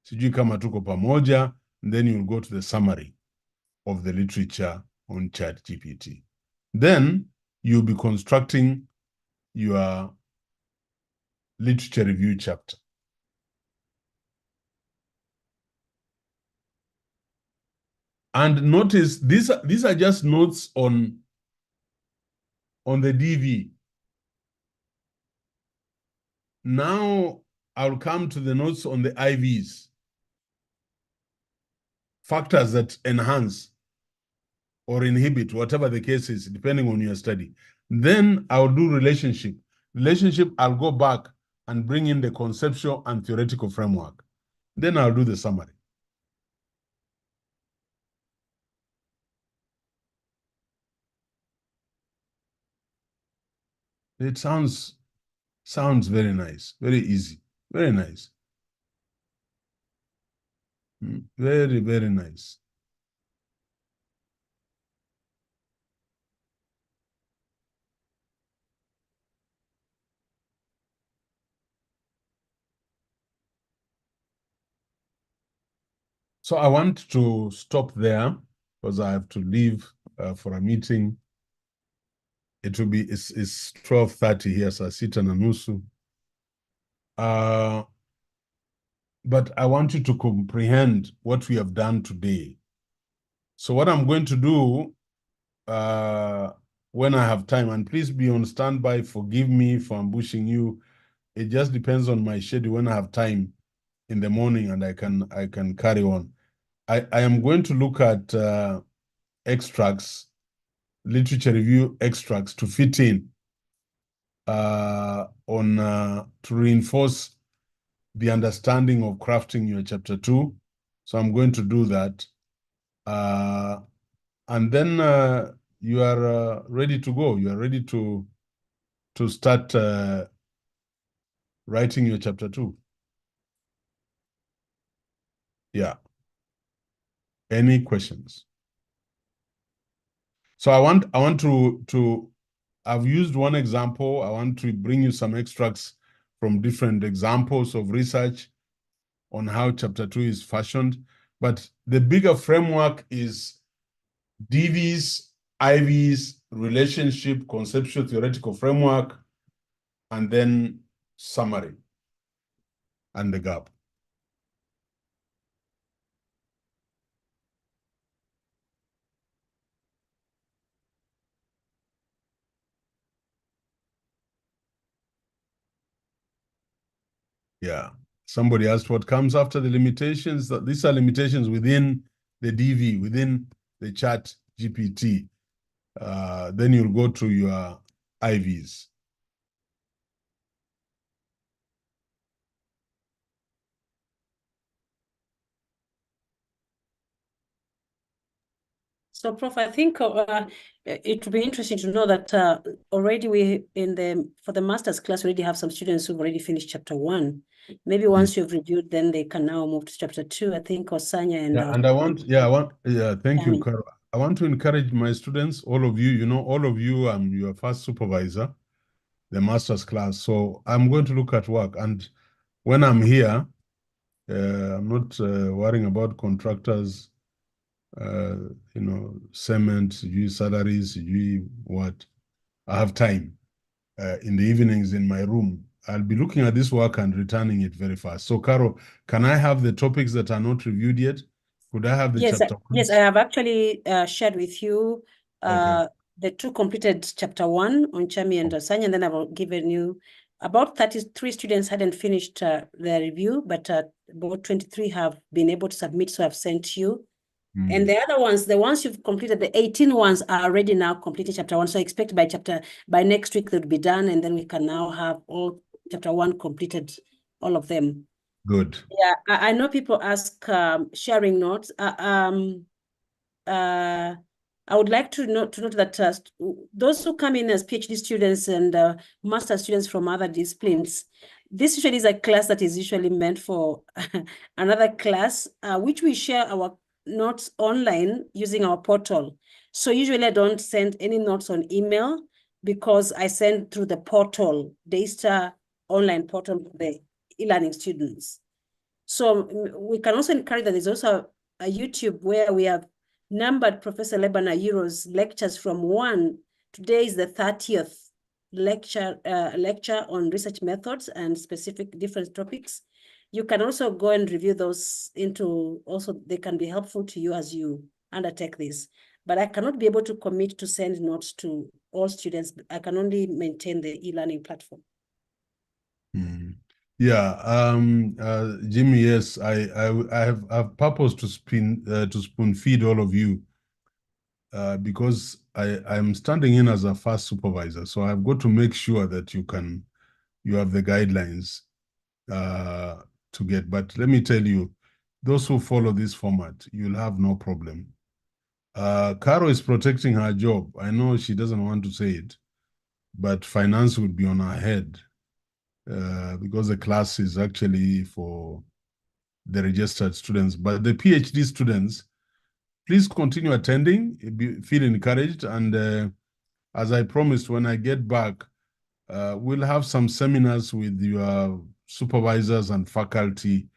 Sijui kama tuko pamoja, and then you'll go to the summary of the literature on ChatGPT. Then you'll be constructing your literature review chapter. And notice these are just notes on the DV. Now I'll come to the notes on the IVs. Factors that enhance or inhibit, whatever the case is, depending on your study. Then I'll do relationship. Relationship, I'll go back and bring in the conceptual and theoretical framework. Then I'll do the summary. It sounds very nice, very easy, very nice. Very, very nice. So I want to stop there because I have to leave for a meeting. It will be, it's 12:30 here, so sita na nusu. But I want you to comprehend what we have done today. So what I'm going to do when I have time, and please be on standby, forgive me for ambushing you. It just depends on my schedule when I have time in the morning and I can carry on. I am going to look at extracts, literature review extracts to fit in to reinforce the understanding of crafting your chapter 2. So I'm going to do that. And then you are ready to go. You are ready to start writing your chapter 2. Yeah. Any questions? So I want to I've used one example. I want to bring you some extracts from different examples of research on how chapter 2 is fashioned. But the bigger framework is DV's, IV's relationship, conceptual theoretical framework, and then summary and the gap. Yeah. Somebody asked what comes after the limitations. These are limitations within the DV, within the chat GPT. Then you'll go to your IVs. So, Prof, I think it would be interesting to know that already for the master's class, we already have some students who've already finished chapter 1. Maybe once you've reviewed, then they can now move to chapter 2. I think Osanya and thank you, Carol. I want to encourage my students, all of you, all of you, I'm your first supervisor, the master's class. So I'm going to look at work. And when I'm here, I'm not worrying about contractors, cement, salaries, what. I have time in the evenings in my room. I'll be looking at this work and returning it very fast. So, Carol, can I have the topics that are not reviewed yet? Could I have the chapter 1? Yes, I have actually shared with you the 2 completed chapter 1 on Chami and Osanya, and then I've given you about 33 students hadn't finished their review, but about 23 have been able to submit, so I've sent you. And the other ones, the ones you've completed, the 18 ones are already now completed chapter 1. So I expect by next week they'll be done, and then we can now have all chapter 1 completed, all of them. Good. Yeah, I know people ask sharing notes. I would like to note that those who come in as PhD students and master students from other disciplines, this usually is a class that is usually meant for another class, which we share our notes online using our portal. So usually I don't send any notes on email because I send through the portal, the ISTA online portal for the e-learning students. So we can also encourage that there's also a YouTube where we have numbered Professor Laban Ayiro's lectures from 1. Today is the 30th lecture on research methods and specific different topics. You can also go and review those they can be helpful to you as you undertake this. But I cannot be able to commit to send notes to all students. I can only maintain the e-learning platform. Yeah, Jimmy, yes, I have purpose to spoon feed all of you because I'm standing in as a first supervisor, so I've got to make sure that you have the guidelines to get. But let me tell you, those who follow this format, you'll have no problem. Caro is protecting her job. I know she doesn't want to say it, but finance would be on her head. Because the class is actually for the registered students. But the PhD students, please continue attending, feel encouraged. And as I promised, when I get back, we'll have some seminars with your supervisors and faculty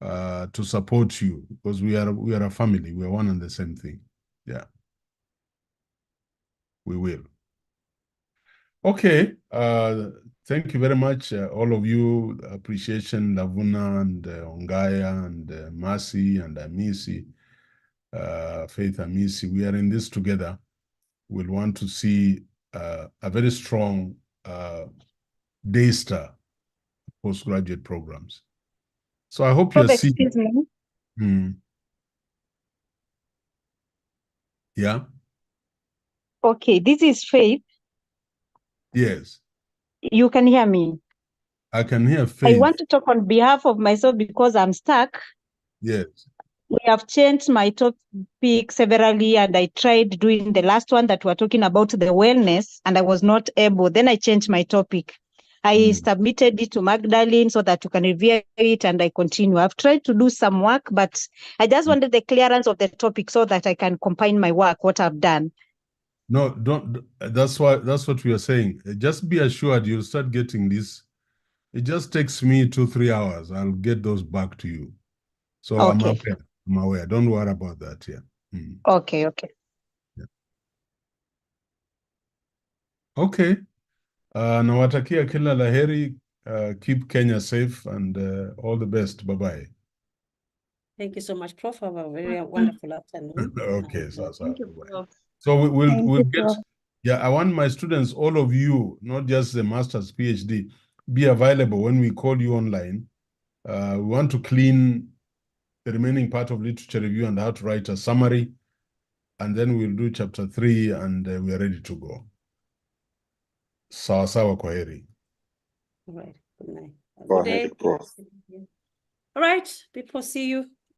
to support you, because we are a family. We are one and the same thing. Yeah, we will. Okay. Thank you very much, all of you. Appreciation, Lavuna and Ongaya and Mercy and Amisi, Faith Amisi. We are in this together. We'll want to see a very strong Daystar postgraduate programs. So I hope you're seeing. Excuse me. Yeah. Okay, this is Faith. Yes. You can hear me. I can hear Faith. I want to talk on behalf of myself because I'm stuck. Yes. We have changed my topic severally, and I tried doing the last one that we're talking about the wellness, and I was not able. Then I changed my topic. I submitted it to Magdalene so that you can review it, and I continue. I've tried to do some work, but I just wanted the clearance of the topic so that I can combine my work, what I've done. No, don't. That's what we are saying. Just be assured you'll start getting this. It just takes me 2-3 hours. I'll get those back to you. So Okay. I'm aware. Don't worry about that. Yeah. Okay. Yeah. Okay. Nawatakia kila laheri. Keep Kenya safe and all the best. Bye-bye. Thank you so much, Prof. Have a very wonderful afternoon. Okay. Thank you, Prof. So we'll get. Prof. Yeah, I want my students, all of you, not just the master's, PhD, be available when we call you online. We want to clean the remaining part of literature review and how to write a summary. And then we'll do chapter 3 and we are ready to go. Sawa sawa, kwaheri. All right. Good night. Go Good ahead, day. Prof. All right. People, see you.